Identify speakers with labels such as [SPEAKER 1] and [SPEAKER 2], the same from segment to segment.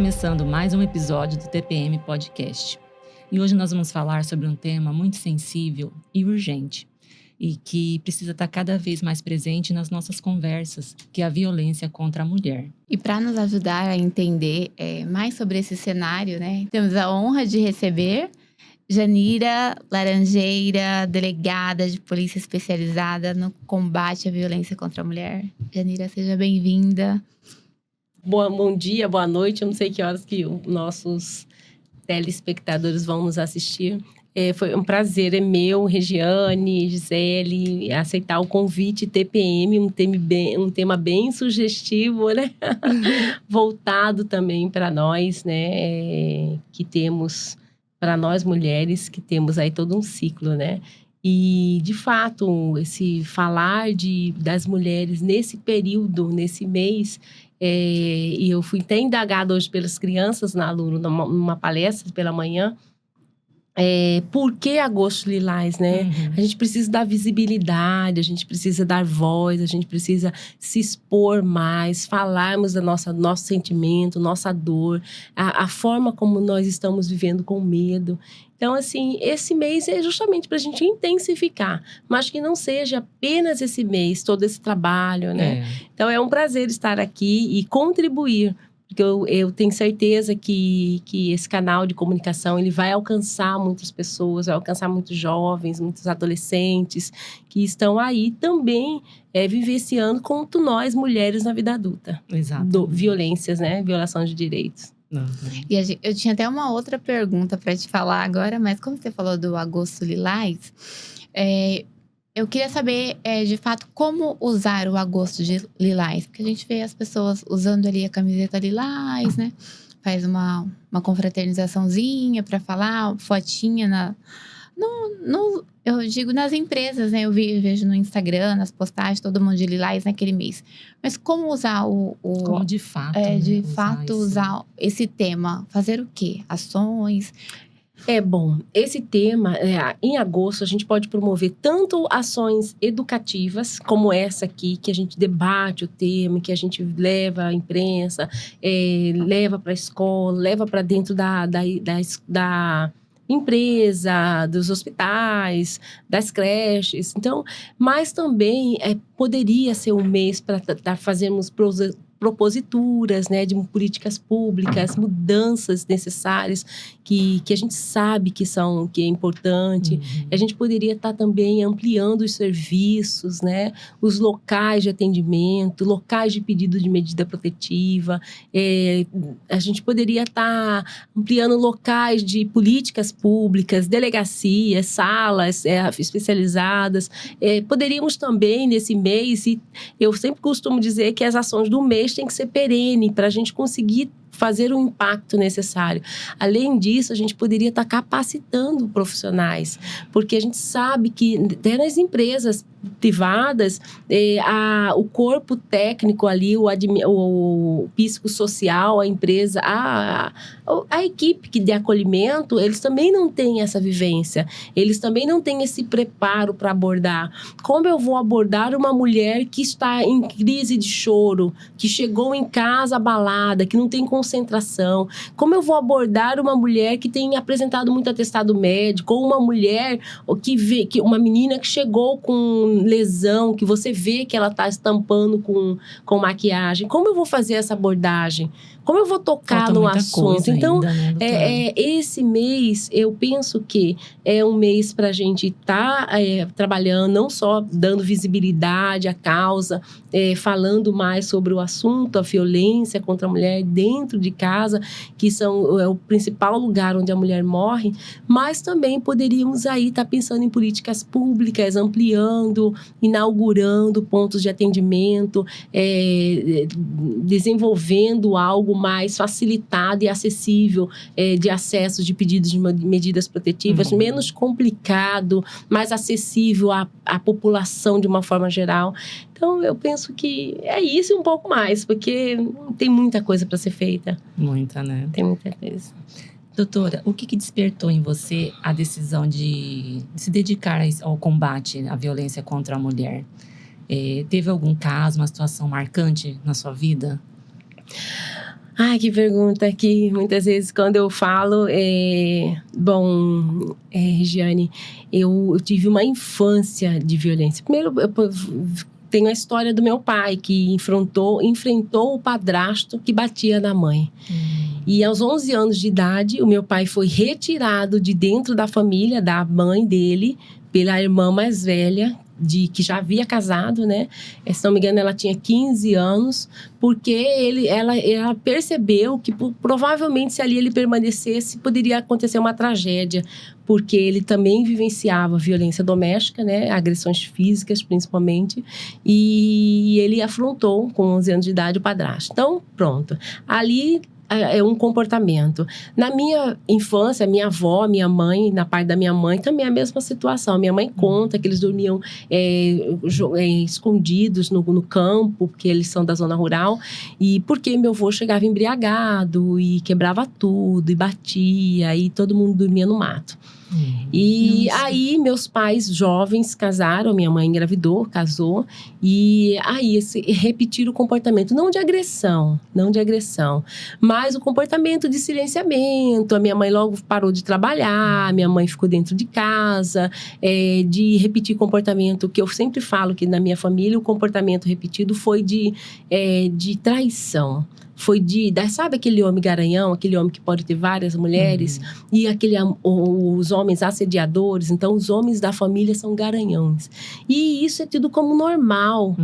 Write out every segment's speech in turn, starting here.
[SPEAKER 1] começando mais um episódio do TPM Podcast. E hoje nós vamos falar sobre um tema muito sensível e urgente, e que precisa estar cada vez mais presente nas nossas conversas, que é a violência contra a mulher.
[SPEAKER 2] E para nos ajudar a entender mais sobre esse cenário, né, temos a honra de receber Janira Laranjeira, delegada de polícia especializada no combate à violência contra a mulher. Janira, seja bem-vinda.
[SPEAKER 3] Bom dia, boa noite. Eu não sei que horas que os nossos telespectadores vão nos assistir. Foi um prazer, é meu, Regiane, Gisele, aceitar o convite TPM, um tema bem sugestivo, né? Voltado também para nós, né? Que temos, para nós mulheres, que temos aí todo um ciclo, né? E, de fato, esse falar das mulheres nesse período, nesse mês, e eu fui até indagada hoje pelas crianças numa palestra pela manhã, por que Agosto Lilás, né?
[SPEAKER 1] Uhum.
[SPEAKER 3] A gente precisa dar visibilidade, a gente precisa dar voz, a gente precisa se expor mais, falarmos nosso sentimento, nossa dor, a forma como nós estamos vivendo com medo. Então, assim, esse mês é justamente para a gente intensificar, mas que não seja apenas esse mês, todo esse trabalho, né? Então, é um prazer estar aqui e contribuir, porque eu tenho certeza que esse canal de comunicação ele vai alcançar muitas pessoas, vai alcançar muitos jovens, muitos adolescentes que estão aí também vivenciando quanto nós, mulheres, na vida adulta.
[SPEAKER 1] Exato.
[SPEAKER 3] Violências, né? Violação de direitos.
[SPEAKER 1] Uhum.
[SPEAKER 2] E eu tinha até uma outra pergunta para te falar agora, mas como você falou do Agosto Lilás, eu queria saber, de fato, como usar o Agosto de Lilás. Porque a gente vê as pessoas usando ali a camiseta lilás, né? Faz uma confraternizaçãozinha para falar, fotinha eu digo nas empresas, né? Eu vejo no Instagram, nas postagens, todo mundo de lilás naquele mês. Mas como usar
[SPEAKER 1] Como de fato,
[SPEAKER 2] usar esse tema? Fazer o quê? Ações?
[SPEAKER 3] Bom, esse tema, em agosto, a gente pode promover tanto ações educativas, como essa aqui, que a gente debate o tema, que a gente leva à imprensa, leva para a escola, leva para dentro da empresa, dos hospitais, das creches. Então, mas também poderia ser um mês para fazermos proposituras, né, de políticas públicas, mudanças necessárias que a gente sabe que é importante.
[SPEAKER 1] Uhum.
[SPEAKER 3] A gente poderia estar também ampliando os serviços, né, os locais de atendimento, locais de pedido de medida protetiva. A gente poderia estar ampliando locais de políticas públicas, delegacias, salas especializadas. Poderíamos também, nesse mês, e eu sempre costumo dizer que as ações do mês têm que ser perene para a gente conseguir fazer o impacto necessário. Além disso, a gente poderia estar capacitando profissionais, porque a gente sabe que até nas empresas privadas, o corpo técnico ali, o psicossocial, a empresa, a equipe de acolhimento, eles também não têm essa vivência, eles também não têm esse preparo para abordar. Como eu vou abordar uma mulher que está em crise de choro, que chegou em casa abalada, que não tem concentração? Como eu vou abordar uma mulher que tem apresentado muito atestado médico, ou uma mulher uma menina que chegou com lesão, que você vê que ela está estampando com maquiagem? Como eu vou fazer essa abordagem? Como eu vou tocar no assunto? Então,
[SPEAKER 1] ainda, né,
[SPEAKER 3] esse mês, eu penso que é um mês para a gente estar trabalhando, não só dando visibilidade à causa, falando mais sobre o assunto, a violência contra a mulher dentro de casa, que é o principal lugar onde a mulher morre, mas também poderíamos aí estar pensando em políticas públicas, ampliando, inaugurando pontos de atendimento, desenvolvendo algo mais facilitado e acessível de acesso de pedidos de medidas protetivas, menos complicado, mais acessível à população de uma forma geral. Então, eu penso que é isso e um pouco mais, porque tem muita coisa para ser feita.
[SPEAKER 1] Muita, né?
[SPEAKER 3] Tem muita coisa.
[SPEAKER 1] Doutora, o que despertou em você a decisão de se dedicar ao combate à violência contra a mulher? Teve algum caso, uma situação marcante na sua vida?
[SPEAKER 3] Ai, que pergunta que muitas vezes quando eu falo, Regiane, eu tive uma infância de violência. Primeiro, eu tenho a história do meu pai, que enfrentou o padrasto que batia na mãe. E aos 11 anos de idade, o meu pai foi retirado de dentro da família, da mãe dele, pela irmã mais velha, que já havia casado, né? Se não me engano, ela tinha 15 anos, porque ela percebeu que provavelmente se ali ele permanecesse, poderia acontecer uma tragédia, porque ele também vivenciava violência doméstica, né? Agressões físicas, principalmente, e ele afrontou, com 11 anos de idade, o padrasto. Então, pronto. Ali é um comportamento. Na minha infância, minha avó, minha mãe, na parte da minha mãe, também é a mesma situação. Minha mãe conta que eles dormiam escondidos no campo, porque eles são da zona rural, e porque meu avô chegava embriagado e quebrava tudo, e batia, e todo mundo dormia no mato. E aí, meus pais jovens casaram, minha mãe engravidou, casou, e aí repetiram o comportamento, não de agressão, mas o comportamento de silenciamento. A minha mãe logo parou de trabalhar, minha mãe ficou dentro de casa, de repetir comportamento, que eu sempre falo que na minha família o comportamento repetido foi de traição. Foi sabe aquele homem garanhão, aquele homem que pode ter várias mulheres, e os homens assediadores. Então, os homens da família são garanhões. E isso é tido como normal.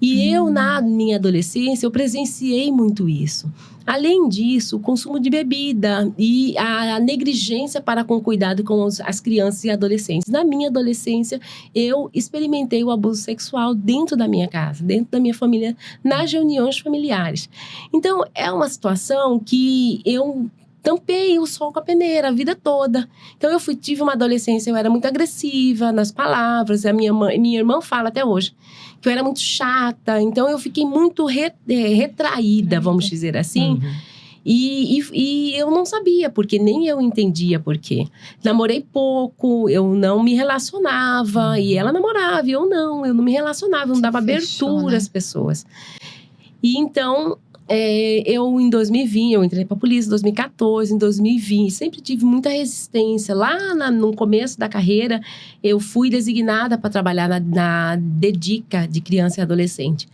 [SPEAKER 3] E eu, na minha adolescência, eu presenciei muito isso. Além disso, o consumo de bebida e a negligência para com o cuidado com as crianças e adolescentes. Na minha adolescência, eu experimentei o abuso sexual dentro da minha casa, dentro da minha família, nas reuniões familiares. Então, é uma situação que eu tampei o sol com a peneira a vida toda. Então, tive uma adolescência, eu era muito agressiva nas palavras. Minha irmã fala até hoje que eu era muito chata. Então, eu fiquei muito retraída, vamos dizer assim. E eu não sabia porque, nem eu entendia por quê. Namorei pouco, eu não me relacionava. E ela namorava, e eu não me relacionava. Eu não dava abertura às pessoas. E então, eu em 2020, eu entrei pra polícia em 2014, em 2020, sempre tive muita resistência. Lá no começo da carreira, eu fui designada para trabalhar na DEDICA, de criança e adolescente.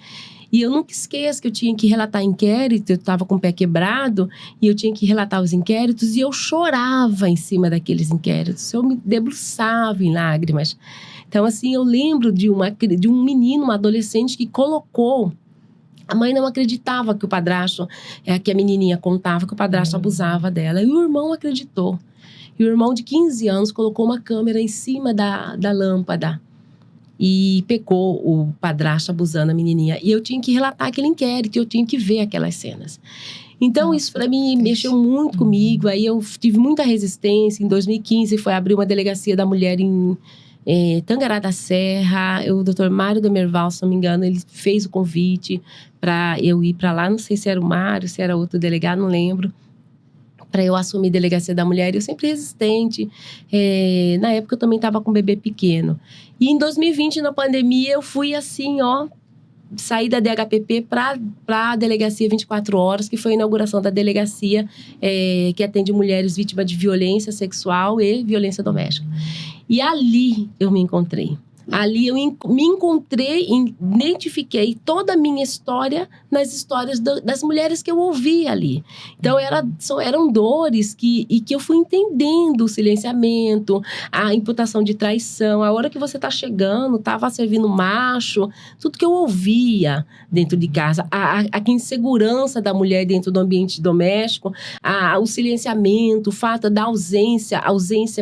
[SPEAKER 3] E eu nunca esqueço que eu tinha que relatar inquérito, eu estava com o pé quebrado, e eu tinha que relatar os inquéritos, e eu chorava em cima daqueles inquéritos, eu me debruçava em lágrimas. Então, assim, eu lembro de um menino, uma adolescente que colocou. A mãe não acreditava que o padrasto, que a menininha contava que o padrasto abusava dela. E o irmão acreditou. E o irmão de 15 anos colocou uma câmera em cima da lâmpada e pegou o padrasto abusando a menininha. E eu tinha que relatar aquele inquérito, eu tinha que ver aquelas cenas. Então, isso para mim mexeu muito comigo. Aí eu tive muita resistência. Em 2015, foi abrir uma delegacia da mulher em Tangará da Serra. O doutor Mário Demerval, se não me engano, ele fez o convite para eu ir para lá. Não sei se era o Mário, se era outro delegado, não lembro. Para eu assumir a delegacia da mulher. Eu sempre resistente. Na época, eu também estava com um bebê pequeno. E em 2020, na pandemia, eu fui assim, saí da DHPP para a delegacia 24 horas, que foi a inauguração da delegacia que atende mulheres vítimas de violência sexual e violência doméstica. E ali eu me encontrei. Ali eu me encontrei, identifiquei toda a minha história nas histórias das mulheres que eu ouvi ali. Então, eram dores que eu fui entendendo: o silenciamento, a imputação de traição, a hora que você está chegando, estava servindo macho, tudo que eu ouvia dentro de casa, a insegurança da mulher dentro do ambiente doméstico, o silenciamento, o fato da ausência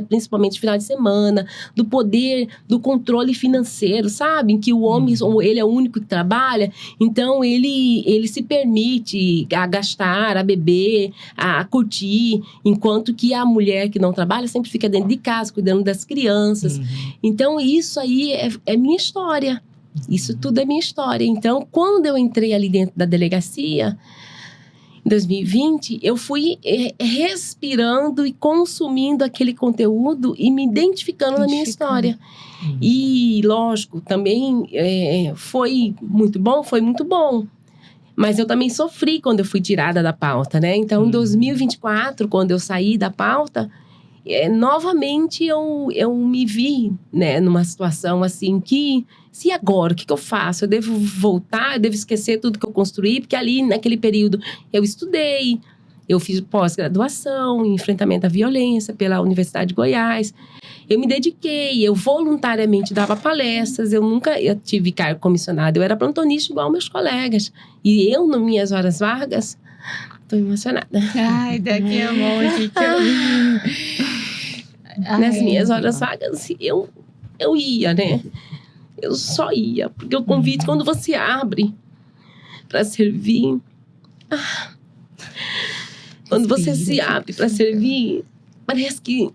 [SPEAKER 3] principalmente no final de semana, do poder, do controle financeiro, sabe? Em que o homem, ele é o único que trabalha, então ele se permite a gastar, a beber, a curtir, enquanto que a mulher que não trabalha sempre fica dentro de casa, cuidando das crianças. Então, isso aí é minha história. Isso tudo é minha história. Então, quando eu entrei ali dentro da delegacia, em 2020, eu fui respirando e consumindo aquele conteúdo e me identificando na minha história. E, lógico, também foi muito bom, Mas eu também sofri quando eu fui tirada da pauta, né? Então, em 2024, quando eu saí da pauta, novamente eu me vi, né, numa situação assim que... E agora? O que eu faço? Eu devo voltar? Eu devo esquecer tudo que eu construí? Porque ali, naquele período, eu estudei. Eu fiz pós-graduação em enfrentamento à violência pela Universidade de Goiás. Eu me dediquei, eu voluntariamente dava palestras. Eu nunca tive cargo comissionado. Eu era plantonista igual meus colegas. E eu, nas minhas horas vagas, estou emocionada.
[SPEAKER 2] Ai, daqui a monte que eu...
[SPEAKER 3] Nas minhas horas vagas, eu ia, né? Eu só ia. Porque o convite, quando você abre para servir... Quando você se abre para servir, parece que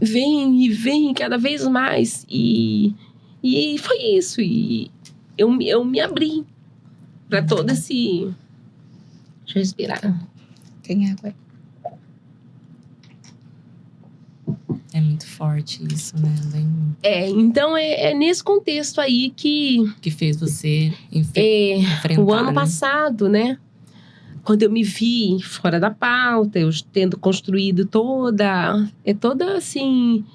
[SPEAKER 3] vem e vem cada vez mais. E foi isso. E eu me abri para todo esse... Deixa eu respirar.
[SPEAKER 2] Tem água.
[SPEAKER 1] É muito forte isso, né?
[SPEAKER 3] Então é nesse contexto aí que
[SPEAKER 1] fez você enfrentar,
[SPEAKER 3] o ano passado, né? Quando eu me vi fora da pauta, eu tendo construído toda assim,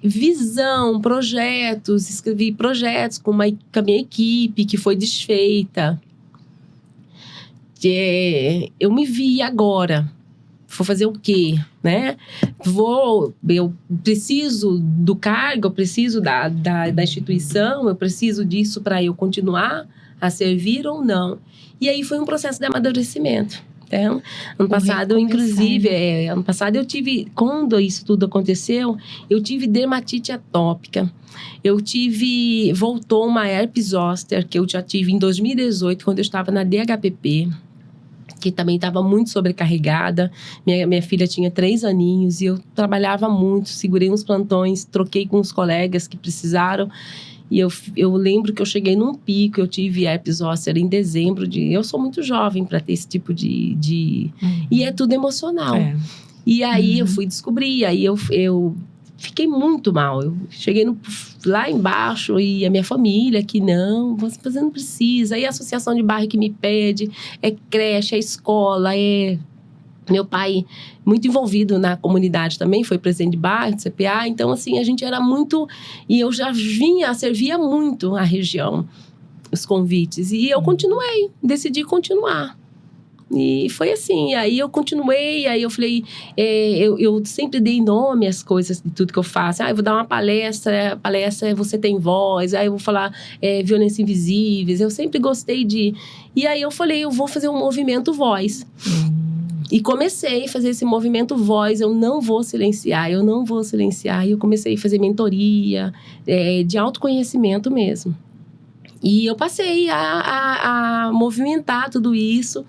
[SPEAKER 3] visão, projetos, escrevi projetos com a minha equipe, que foi desfeita. Eu me vi agora. Vou fazer o quê, né? Eu preciso do cargo, eu preciso da instituição, eu preciso disso para eu continuar a servir ou não. E aí foi um processo de amadurecimento. Então, ano passado, inclusive, ano passado eu tive, quando isso tudo aconteceu, eu tive dermatite atópica. Voltou uma herpes zoster, que eu já tive em 2018, quando eu estava na DHPP, que também estava muito sobrecarregada. Minha filha tinha 3 aninhos e eu trabalhava muito, segurei uns plantões, troquei com os colegas que precisaram. E eu lembro que eu cheguei num pico, eu tive herpes zoster em dezembro. Eu sou muito jovem para ter esse tipo de... E é tudo emocional. E aí eu fui descobrir, aí eu fiquei muito mal. Eu cheguei lá embaixo e a minha família que não, você não precisa. Aí a associação de bairro que me pede, é creche, é escola, meu pai muito envolvido na comunidade também, foi presidente de bairro, de CPA. Então, assim, a gente era muito... E eu já servia muito a região, os convites. E eu decidi continuar. E foi assim, aí eu continuei, aí eu falei, eu sempre dei nome às coisas, de tudo que eu faço. Eu vou dar uma palestra Você Tem Voz, aí eu vou falar Violência Invisíveis, eu sempre gostei de... E aí eu falei, eu vou fazer um movimento Voz. E comecei a fazer esse movimento Voz, eu não vou silenciar. E eu comecei a fazer mentoria, de autoconhecimento mesmo. E eu passei a movimentar tudo isso.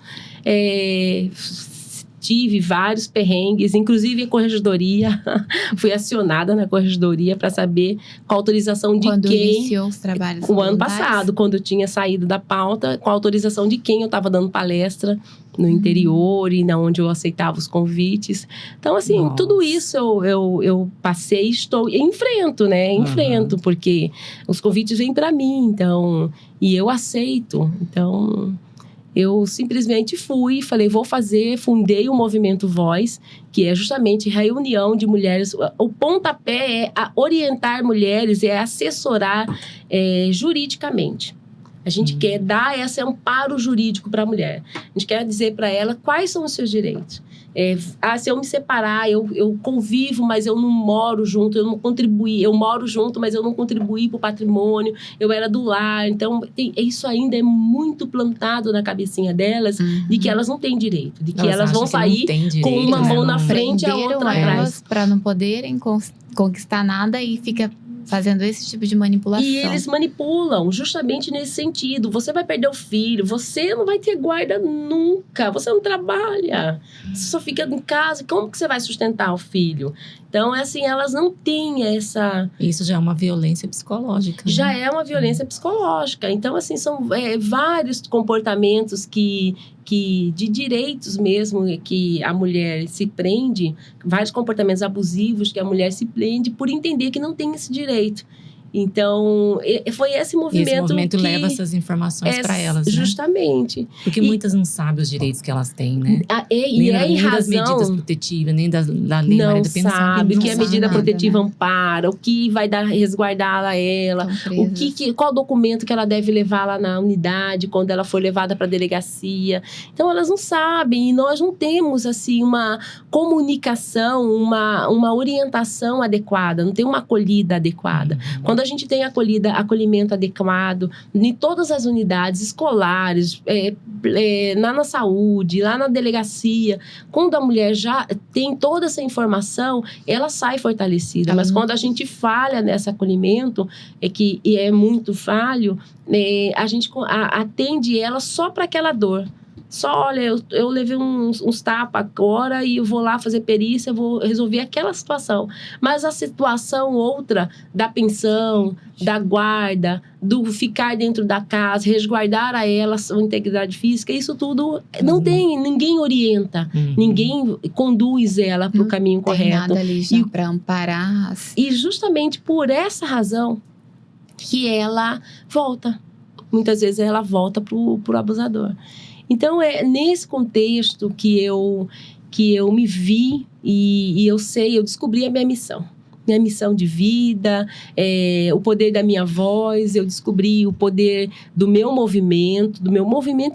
[SPEAKER 3] Tive vários perrengues, inclusive a corregedoria. Fui acionada na corregedoria para saber com a autorização de
[SPEAKER 2] quando
[SPEAKER 3] quem.
[SPEAKER 2] Quando iniciou os trabalhos
[SPEAKER 3] o ano passado, quando eu tinha saído da pauta, com a autorização de quem eu estava dando palestra no interior e na onde eu aceitava os convites. Então, assim, tudo isso eu passei, enfrento, né? Enfrento, porque os convites vêm para mim, então, e eu aceito. Então, eu simplesmente falei, vou fazer, fundei o Movimento Voz, que é justamente reunião de mulheres. O pontapé é orientar mulheres, é assessorar juridicamente. A gente quer dar esse amparo jurídico para a mulher. A gente quer dizer para ela quais são os seus direitos. Se eu me separar, eu convivo, mas eu não moro junto, eu não contribuí. Eu moro junto, mas eu não contribuí para o patrimônio. Eu era do lar. Então, isso ainda é muito plantado na cabecinha delas, de que elas não têm direito. De que elas vão sair com uma mão na frente e a outra atrás.
[SPEAKER 2] Para não poderem conquistar nada e fica fazendo esse tipo de manipulação.
[SPEAKER 3] E eles manipulam justamente nesse sentido. Você vai perder o filho, você não vai ter guarda nunca, você não trabalha, você só fica em casa, como que você vai sustentar o filho? Então, assim, elas não têm essa...
[SPEAKER 1] Isso já é uma violência psicológica. Né?
[SPEAKER 3] Já é uma violência psicológica. Então, assim, são vários comportamentos de direitos mesmo, que a mulher se prende, vários comportamentos abusivos que a mulher se prende por entender que não tem esse direito. Então, foi esse movimento.
[SPEAKER 1] E esse movimento
[SPEAKER 3] que
[SPEAKER 1] leva essas informações para elas, né?
[SPEAKER 3] Justamente.
[SPEAKER 1] Porque muitas não sabem os direitos que elas têm, né?
[SPEAKER 3] Nem das
[SPEAKER 1] medidas protetivas, nem da lei Maria da Penha,
[SPEAKER 3] não sabe que a medida
[SPEAKER 2] nada,
[SPEAKER 3] protetiva
[SPEAKER 2] né?
[SPEAKER 3] ampara, o que vai resguardar ela, qual documento que ela deve levar lá na unidade quando ela for levada para a delegacia. Então, elas não sabem, e nós não temos assim uma comunicação, uma orientação adequada, não tem uma acolhida adequada. Quando a gente tem acolhimento adequado em todas as unidades escolares, na saúde, lá na delegacia, quando a mulher já tem toda essa informação, ela sai fortalecida. Mas quando a gente falha nesse acolhimento, e é muito falho, a gente atende ela só para aquela dor. Só, olha, eu levei uns tapas agora e eu vou lá fazer perícia, vou resolver aquela situação. Mas a situação outra da pensão, da guarda, do ficar dentro da casa, resguardar a ela a sua integridade física, isso tudo não tem, ninguém orienta, ninguém conduz ela para o caminho correto.
[SPEAKER 2] Não tem nada ali já para amparar.
[SPEAKER 3] E justamente por essa razão que ela volta. Muitas vezes ela volta pro abusador. Então, é nesse contexto que eu me vi e eu descobri a minha missão de vida, o poder da minha voz, eu descobri o poder do meu movimento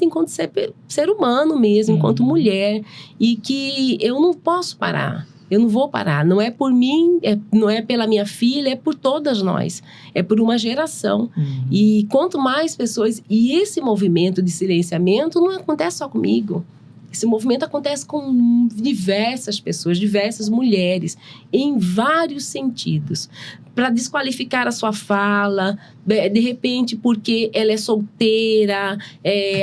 [SPEAKER 3] enquanto ser humano mesmo, enquanto mulher, e que eu não posso parar. Eu não vou parar, não é por mim, não é pela minha filha, é por todas nós. É por uma geração. E quanto mais pessoas... E esse movimento de silenciamento não acontece só comigo. Esse movimento acontece com diversas pessoas, diversas mulheres, em vários sentidos. Para desqualificar a sua fala, de repente porque ela é solteira,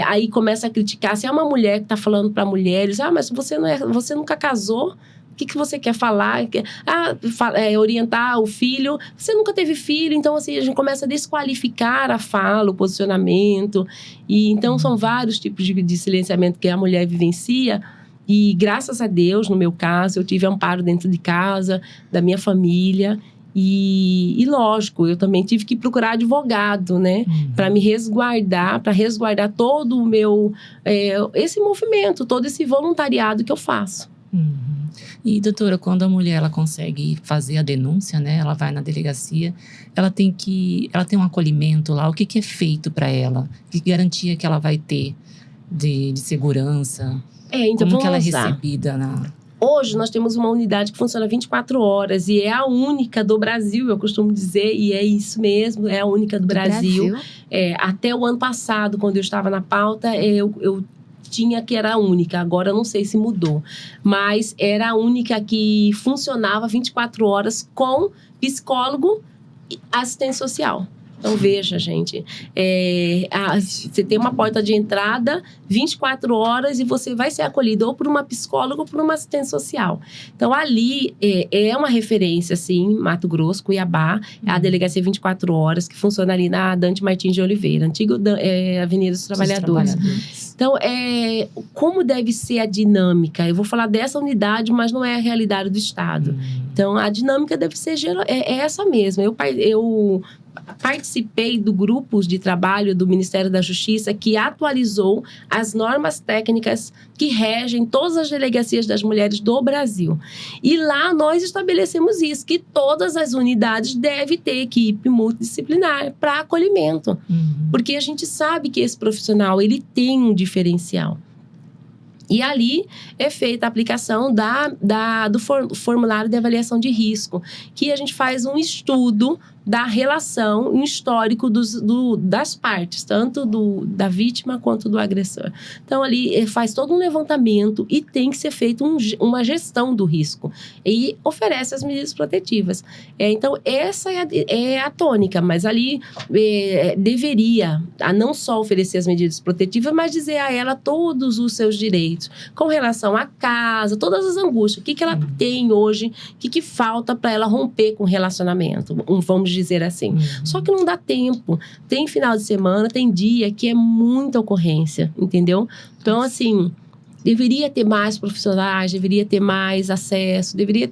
[SPEAKER 3] aí começa a criticar. Se é uma mulher que está falando para mulheres, mas você nunca casou? O que você quer falar? Orientar o filho. Você nunca teve filho, então assim, a gente começa a desqualificar a fala, o posicionamento. E então são vários tipos de silenciamento que a mulher vivencia. E graças a Deus, no meu caso, eu tive amparo dentro de casa, da minha família. E lógico, eu também tive que procurar advogado, né? Para me resguardar, para resguardar todo o meu... esse movimento, todo esse voluntariado que eu faço.
[SPEAKER 1] E, doutora, quando a mulher ela consegue fazer a denúncia, né? Ela vai na delegacia, ela tem um acolhimento lá. O que é feito para ela? Que garantia que ela vai ter de segurança?
[SPEAKER 3] Então,
[SPEAKER 1] como que ela é recebida na...
[SPEAKER 3] Hoje, nós temos uma unidade que funciona 24 horas e é a única do Brasil, eu costumo dizer, e é isso mesmo, é a única do Brasil. Até o ano passado, quando eu estava na pauta, eu tinha que era a única, agora eu não sei se mudou, mas era a única que funcionava 24 horas com psicólogo e assistente social. Então, veja, gente, você tem uma porta de entrada 24 horas e você vai ser acolhido ou por uma psicóloga ou por uma assistente social. Então, ali é uma referência, assim, Mato Grosso, Cuiabá, a delegacia 24 horas, que funciona ali na Dante Martins de Oliveira, antiga Avenida dos Trabalhadores. Então, como deve ser a dinâmica? Eu vou falar dessa unidade, mas não é a realidade do Estado. Então, a dinâmica deve ser essa mesmo. Eu participei do grupo de trabalho do Ministério da Justiça que atualizou as normas técnicas que regem todas as delegacias das mulheres do Brasil. E lá nós estabelecemos isso, que todas as unidades devem ter equipe multidisciplinar para acolhimento. Porque a gente sabe que esse profissional, ele tem um diferencial. E ali é feita a aplicação do formulário de avaliação de risco, que a gente faz um estudo da relação, um histórico das partes, tanto da vítima quanto do agressor. Então, ali faz todo um levantamento e tem que ser feito uma gestão do risco. E oferece as medidas protetivas. Então, essa é a tônica, mas ali deveria não só oferecer as medidas protetivas, mas dizer a ela todos os seus direitos, com relação à casa, todas as angústias. O que ela tem hoje, o que falta para ela romper com o relacionamento, vamos dizer assim. Só que não dá tempo. Tem final de semana, tem dia que é muita ocorrência, entendeu? Então, assim, deveria ter mais profissionais, deveria ter mais acesso, deveria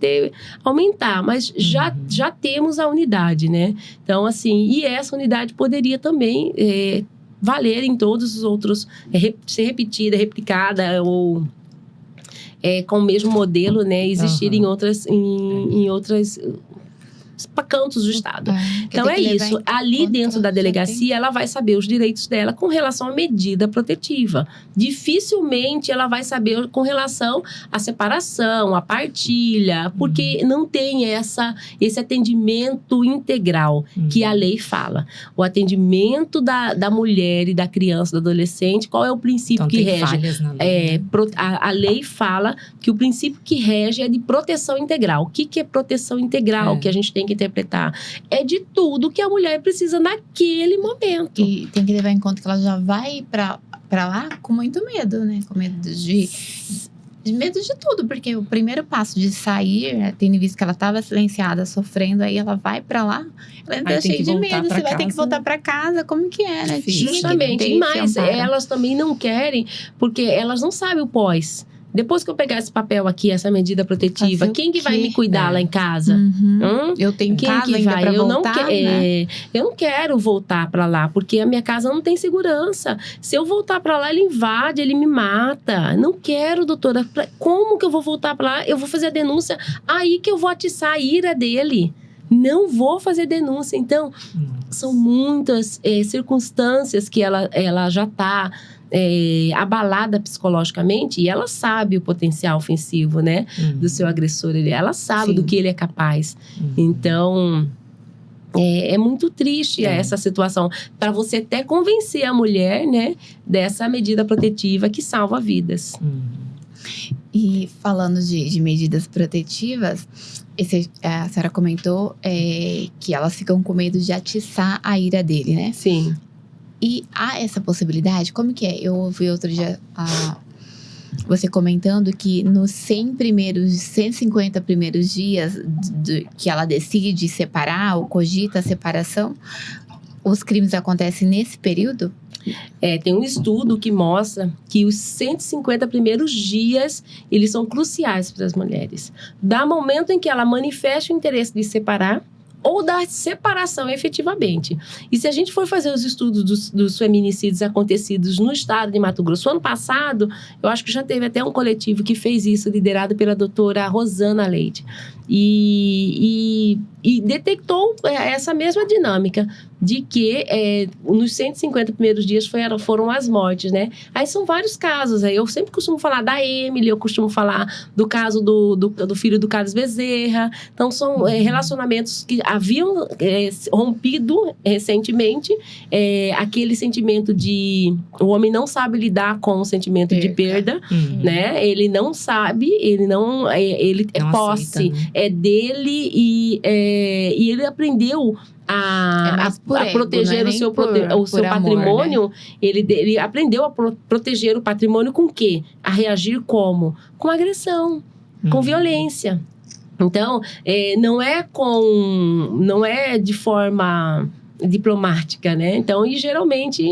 [SPEAKER 3] aumentar, mas já temos a unidade, né? Então, assim, e essa unidade poderia também valer em todos os outros, ser repetida, replicada ou com o mesmo modelo, né? Existir em outras cantos do estado. Então é isso, ali dentro da delegacia ela vai saber os direitos dela com relação à medida protetiva. Dificilmente ela vai saber com relação à separação, à partilha, porque não tem esse atendimento integral que a lei fala. O atendimento da mulher e da criança, do adolescente, qual é o princípio que rege?
[SPEAKER 1] Falhas na lei,
[SPEAKER 3] a lei fala que o princípio que rege é de proteção integral. O que é proteção integral que a gente tem que interpretar? É de tudo que a mulher precisa naquele momento.
[SPEAKER 2] E tem que levar em conta que ela já vai pra lá com muito medo, né? Com medo de medo de tudo, porque o primeiro passo de sair, tendo visto que ela estava silenciada, sofrendo, aí ela vai pra lá, ela ainda cheia de medo, você vai ter que voltar pra casa, como que é, né?
[SPEAKER 3] Justamente, mas elas também não querem, porque elas não sabem o pós. Depois que eu pegar esse papel aqui, essa medida protetiva, quem que vai me cuidar lá em casa?
[SPEAKER 2] Eu tenho casa ainda pra voltar,
[SPEAKER 3] eu não quero voltar pra lá, porque a minha casa não tem segurança. Se eu voltar pra lá, ele invade, ele me mata. Não quero, doutora. Como que eu vou voltar pra lá? Eu vou fazer a denúncia, aí que eu vou atiçar a ira dele. Não vou fazer denúncia. Então, são muitas circunstâncias que ela já está abalada psicologicamente, e ela sabe o potencial ofensivo, né, do seu agressor. Ela sabe do que ele é capaz. Então, é muito triste essa situação, para você até convencer a mulher, né, dessa medida protetiva que salva vidas.
[SPEAKER 2] E falando de medidas protetivas, a senhora comentou que elas ficam com medo de atiçar a ira dele, né?
[SPEAKER 3] Sim.
[SPEAKER 2] E há essa possibilidade? Como que é? Eu ouvi outro dia você comentando que nos 150 primeiros dias que ela decide separar ou cogita a separação, os crimes acontecem nesse período?
[SPEAKER 3] Tem um estudo que mostra que os 150 primeiros dias, eles são cruciais para as mulheres. Da momento em que ela manifesta o interesse de separar, ou da separação efetivamente. E se a gente for fazer os estudos dos feminicídios acontecidos no estado de Mato Grosso, ano passado, eu acho que já teve até um coletivo que fez isso, liderado pela doutora Rosana Leite. E detectou essa mesma dinâmica de que nos 150 primeiros dias foram as mortes, né? Aí são vários casos. Aí eu sempre costumo falar da Emily, eu costumo falar do caso do filho do Carlos Bezerra. Então, são relacionamentos que haviam rompido recentemente. Aquele sentimento de... O homem não sabe lidar com o sentimento de perda, né? Ele não sabe, ele é posse,
[SPEAKER 1] aceita, né?
[SPEAKER 3] É dele e ele aprendeu a proteger, né? o seu patrimônio, amor, né? Ele aprendeu a proteger o patrimônio com o quê? A reagir como? Com agressão, com violência. Então, não é de forma diplomática, né? Então, e geralmente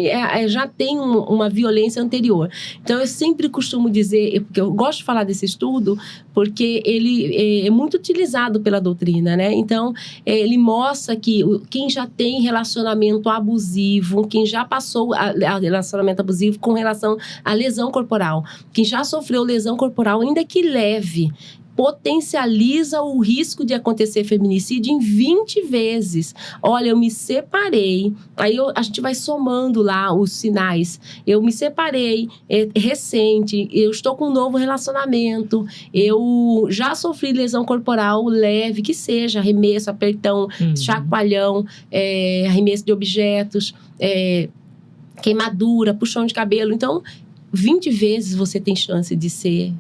[SPEAKER 3] já tem uma violência anterior. Então, eu sempre costumo dizer, porque eu gosto de falar desse estudo, porque ele é muito utilizado pela doutrina, né? Então, ele mostra que quem já tem relacionamento abusivo, quem já passou a relacionamento abusivo com relação à lesão corporal, quem já sofreu lesão corporal, ainda que leve, potencializa o risco de acontecer feminicídio em 20 vezes. Olha, eu me separei, aí a gente vai somando lá os sinais. Eu me separei, recente, eu estou com um novo relacionamento, eu já sofri lesão corporal leve, que seja arremesso, apertão, chacoalhão, arremesso de objetos, queimadura, puxão de cabelo. Então, 20 vezes você tem chance de ser...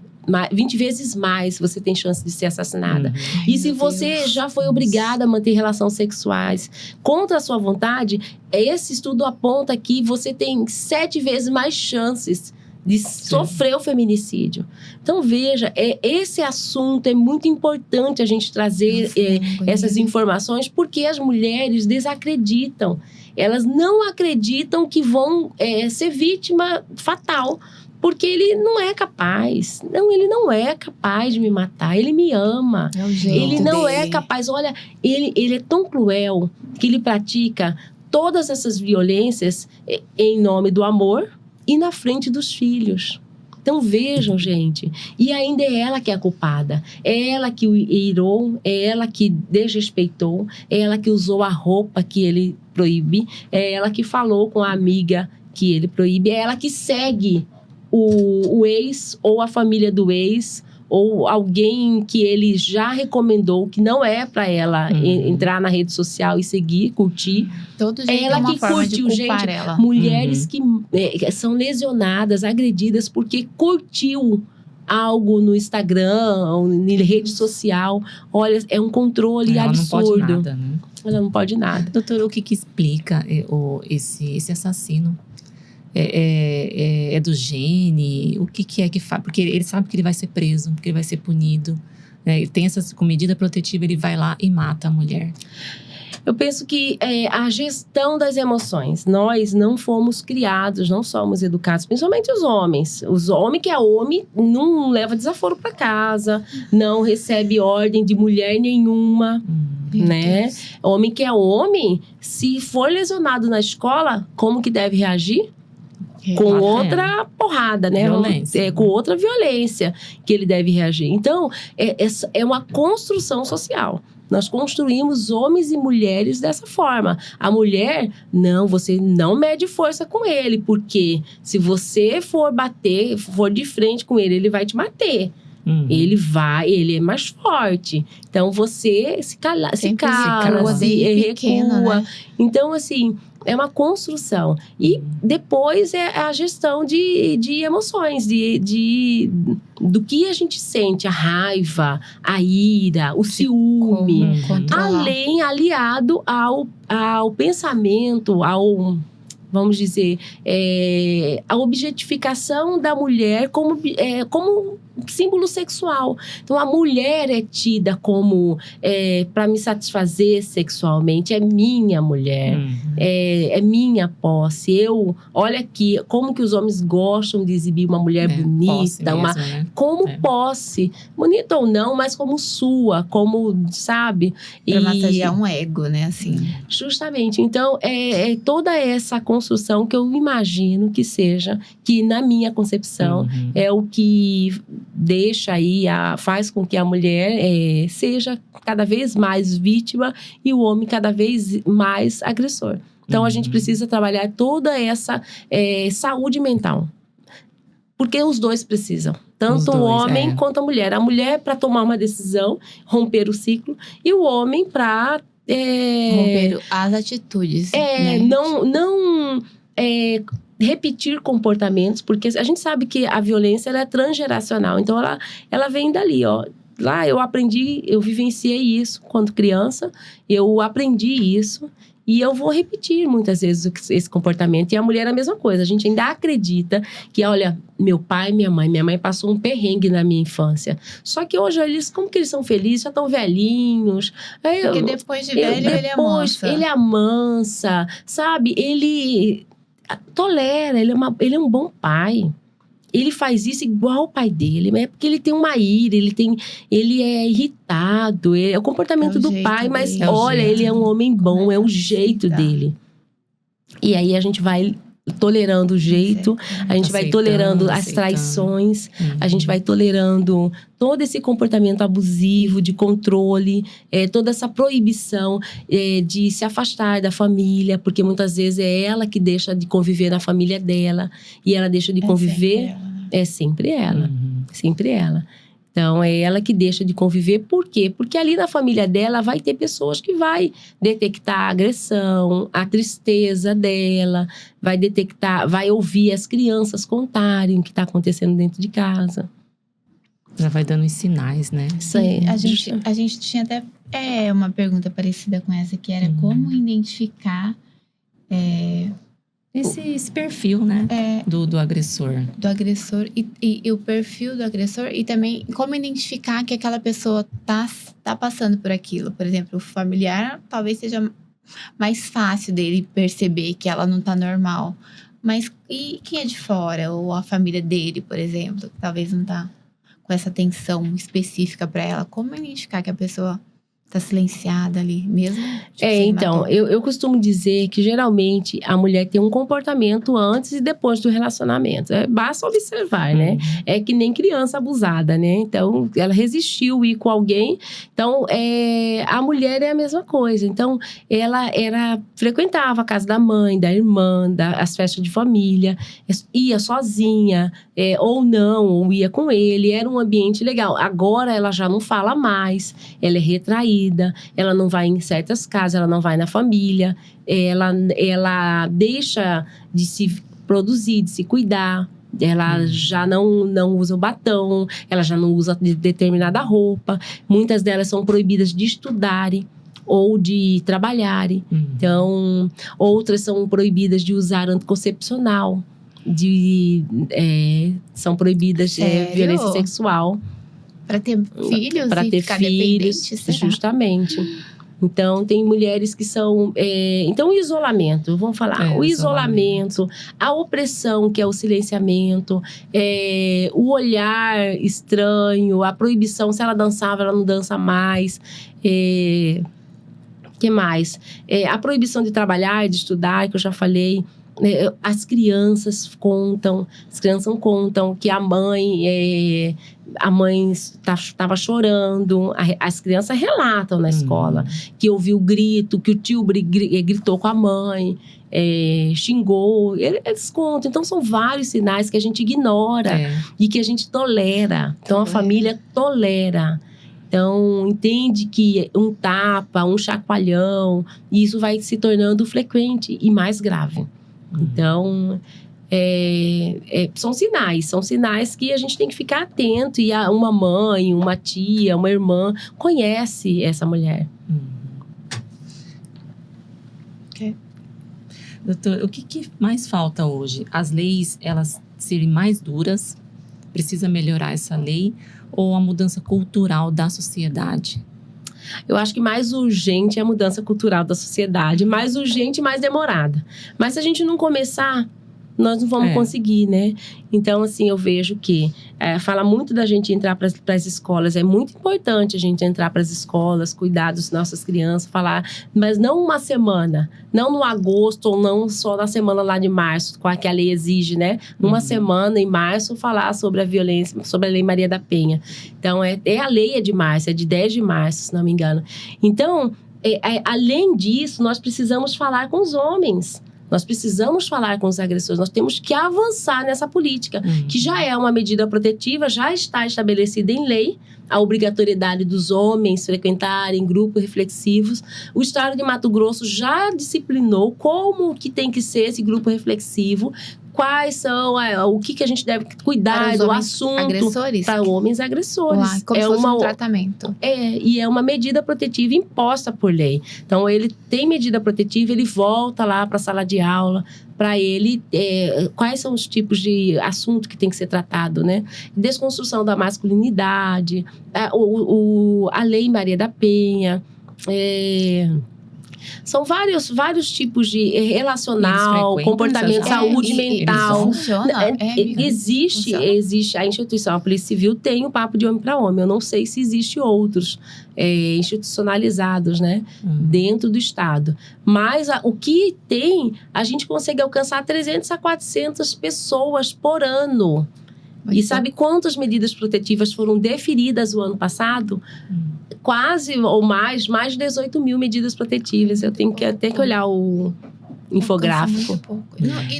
[SPEAKER 3] 20 vezes mais você tem chance de ser assassinada. E se você já foi obrigada a manter relações sexuais contra a sua vontade, esse estudo aponta que você tem 7 vezes mais chances de sofrer o feminicídio. Então, veja, esse assunto é muito importante a gente trazer essas informações, porque as mulheres desacreditam. Elas não acreditam que vão ser vítima fatal. Porque ele não é capaz. Não, ele não é capaz de me matar. Ele me ama.
[SPEAKER 2] É o jeito
[SPEAKER 3] Ele não é
[SPEAKER 2] dele.
[SPEAKER 3] capaz. Olha, ele é tão cruel que ele pratica todas essas violências em nome do amor e na frente dos filhos. Então vejam, gente. E ainda é ela que é a culpada. É ela que o irou, é ela que desrespeitou, é ela que usou a roupa que ele proíbe, é ela que falou com a amiga que ele proíbe, é ela que segue o ex ou a família do ex ou alguém que ele já recomendou que não é para ela entrar na rede social e seguir, curtir.
[SPEAKER 2] Todo jeito
[SPEAKER 3] É ela
[SPEAKER 2] é uma
[SPEAKER 3] que
[SPEAKER 2] forma de
[SPEAKER 3] curtiu,
[SPEAKER 2] culpar
[SPEAKER 3] gente.
[SPEAKER 2] ela.
[SPEAKER 3] Mulheres que são lesionadas, agredidas porque curtiu algo no Instagram ou em rede social. Olha, é um controle
[SPEAKER 1] Ela
[SPEAKER 3] absurdo.
[SPEAKER 1] não pode nada, né?
[SPEAKER 3] Ela não pode nada.
[SPEAKER 1] Doutor, o que explica esse assassino? É do gene? O que é que faz? Porque ele sabe que ele vai ser preso, que ele vai ser punido. Né? Ele tem com medida protetiva, ele vai lá e mata a mulher.
[SPEAKER 3] Eu penso que a gestão das emoções. Nós não fomos criados, não somos educados, principalmente os homens. Os homens que é homem não leva desaforo para casa, não recebe ordem de mulher nenhuma, né? Homem que é homem, se for lesionado na escola, como que deve reagir? Com outra porrada, né?
[SPEAKER 1] Violência.
[SPEAKER 3] Com outra violência que ele deve reagir. Então, é uma construção social. Nós construímos homens e mulheres dessa forma. A mulher, não, você não mede força com ele, porque se você for bater, for de frente com ele, ele vai te bater. Ele é mais forte. Então, você se cala,
[SPEAKER 2] pequeno,
[SPEAKER 3] recua.
[SPEAKER 2] né?
[SPEAKER 3] Então, assim, é uma construção. E depois é a gestão de emoções, do que a gente sente, a raiva, a ira, o ciúme. Aliado ao pensamento, vamos dizer, a objetificação da mulher como símbolo sexual. Então, a mulher é tida como para me satisfazer sexualmente. É minha mulher, é minha posse. Olha aqui, como que os homens gostam de exibir uma mulher bonita,
[SPEAKER 1] mesmo, né?
[SPEAKER 3] como posse, bonita ou não, mas como sua, como, sabe?
[SPEAKER 2] Pra massagear um ego, né, assim.
[SPEAKER 3] Justamente. Então, é toda essa construção que eu imagino que seja, que na minha concepção é o que deixa aí, faz com que a mulher seja cada vez mais vítima e o homem cada vez mais agressor. Então, a gente precisa trabalhar toda essa saúde mental. Porque os dois precisam. Tanto o homem quanto a mulher. A mulher para tomar uma decisão, romper o ciclo. E o homem para
[SPEAKER 2] romper as atitudes. Né?
[SPEAKER 3] Não repetir comportamentos, porque a gente sabe que a violência ela é transgeracional, então ela vem dali, ó. Lá eu vivenciei isso quando criança, eu aprendi isso e eu vou repetir muitas vezes esse comportamento. E a mulher é a mesma coisa, a gente ainda acredita que, olha, meu pai e minha mãe passou um perrengue na minha infância. Só que hoje como que eles são felizes, já estão velhinhos.
[SPEAKER 2] Porque depois de velho ele amansa.
[SPEAKER 3] Ele amansa, sabe? Ele tolera, ele é um bom pai. Ele faz isso igual o pai dele, mas é porque ele tem uma ira, ele é irritado, é o comportamento do pai, mas olha, ele é um homem bom, é o jeito dele. E aí a gente vai tolerando o jeito, a gente vai tolerando as traições, a gente vai tolerando todo esse comportamento abusivo, de controle, toda essa proibição de se afastar da família, porque muitas vezes é ela que deixa de conviver na família dela, e ela deixa de conviver, é sempre ela, sempre ela. Então, é ela que deixa de conviver. Por quê? Porque ali na família dela vai ter pessoas que vai detectar a agressão, a tristeza dela, vai ouvir as crianças contarem o que está acontecendo dentro de casa.
[SPEAKER 1] Já vai dando os sinais, né?
[SPEAKER 3] Isso aí.
[SPEAKER 2] A gente tinha até uma pergunta parecida com essa, que era como identificar
[SPEAKER 1] esse perfil, né? Do agressor.
[SPEAKER 2] Do agressor e o perfil do agressor. E também como identificar que aquela pessoa tá passando por aquilo. Por exemplo, o familiar talvez seja mais fácil dele perceber que ela não tá normal. Mas e quem é de fora? Ou a família dele, por exemplo, que talvez não tá com essa atenção específica para ela. Como identificar que a pessoa tá silenciada ali, mesmo? Tipo,
[SPEAKER 3] Então, eu costumo dizer que geralmente a mulher tem um comportamento antes e depois do relacionamento. Basta observar, né? É que nem criança abusada, né? Então, ela resistiu ir com alguém. Então, a mulher é a mesma coisa. Então, ela frequentava a casa da mãe, da irmã, as festas de família, ia sozinha, ou não, ou ia com ele. Era um ambiente legal. Agora, ela já não fala mais, ela é retraída. Ela não vai em certas casas, ela não vai na família, ela deixa de se produzir, de se cuidar, ela já não usa o batom, ela já não usa determinada roupa, muitas delas são proibidas de estudarem ou de trabalharem, então outras são proibidas de usar anticoncepcional, são proibidas de violência sexual.
[SPEAKER 2] Para ter filhos
[SPEAKER 3] para ter filhos,
[SPEAKER 2] será?
[SPEAKER 3] justamente. Então, tem mulheres que são... então, o isolamento, vamos falar. O isolamento, a opressão, que é o silenciamento, o olhar estranho, a proibição, se ela dançava, ela não dança mais. Que mais? A proibição de trabalhar, de estudar, que eu já falei. As crianças contam que a mãe estava chorando. As crianças relatam na escola que ouviu grito, que o tio gritou com a mãe, xingou. Eles contam. Então, são vários sinais que a gente ignora e que a gente tolera. Então, a família tolera. Então, entende que um tapa, um chacoalhão, isso vai se tornando frequente e mais grave. Então, são sinais que a gente tem que ficar atento. E uma mãe, uma tia, uma irmã conhece essa mulher.
[SPEAKER 1] Okay. Doutor, o que mais falta hoje? As leis, elas serem mais duras? Precisa melhorar essa lei? Ou a mudança cultural da sociedade?
[SPEAKER 3] Eu acho que mais urgente é a mudança cultural da sociedade. Mais urgente e mais demorada. Mas se a gente não começar, nós não vamos conseguir, né? Então, assim, eu vejo que fala muito da gente entrar para as escolas. É muito importante a gente entrar para as escolas, cuidar das nossas crianças, falar. Mas não uma semana. Não no agosto ou não só na semana lá de março, com a que a lei exige, né? Uma semana em março, falar sobre a violência, sobre a Lei Maria da Penha. Então, a lei de março, é de 10 de março, se não me engano. Então, além disso, nós precisamos falar com os homens. Nós precisamos falar com os agressores, nós temos que avançar nessa política, que já é uma medida protetiva, já está estabelecida em lei, a obrigatoriedade dos homens frequentarem grupos reflexivos. O Estado de Mato Grosso já disciplinou como que tem que ser esse grupo reflexivo, quais são, o que a gente deve cuidar do assunto.
[SPEAKER 2] Agressores?
[SPEAKER 3] Para homens agressores.
[SPEAKER 2] Como se fosse um tratamento.
[SPEAKER 3] E é uma medida protetiva imposta por lei. Então, ele tem medida protetiva, ele volta lá para a sala de aula, para ele, quais são os tipos de assunto que tem que ser tratado, né? Desconstrução da masculinidade, a Lei Maria da Penha, são vários tipos de relacional, comportamento, saúde mental.
[SPEAKER 2] Isso funciona?
[SPEAKER 3] Existe a instituição, a Polícia Civil tem o papo de homem para homem. Eu não sei se existe outros institucionalizados, né, dentro do Estado. Mas o que tem, a gente consegue alcançar 300 a 400 pessoas por ano. E sabe quantas medidas protetivas foram deferidas o ano passado? Quase ou mais de 18 mil medidas protetivas. Eu tenho que até que olhar o infográfico.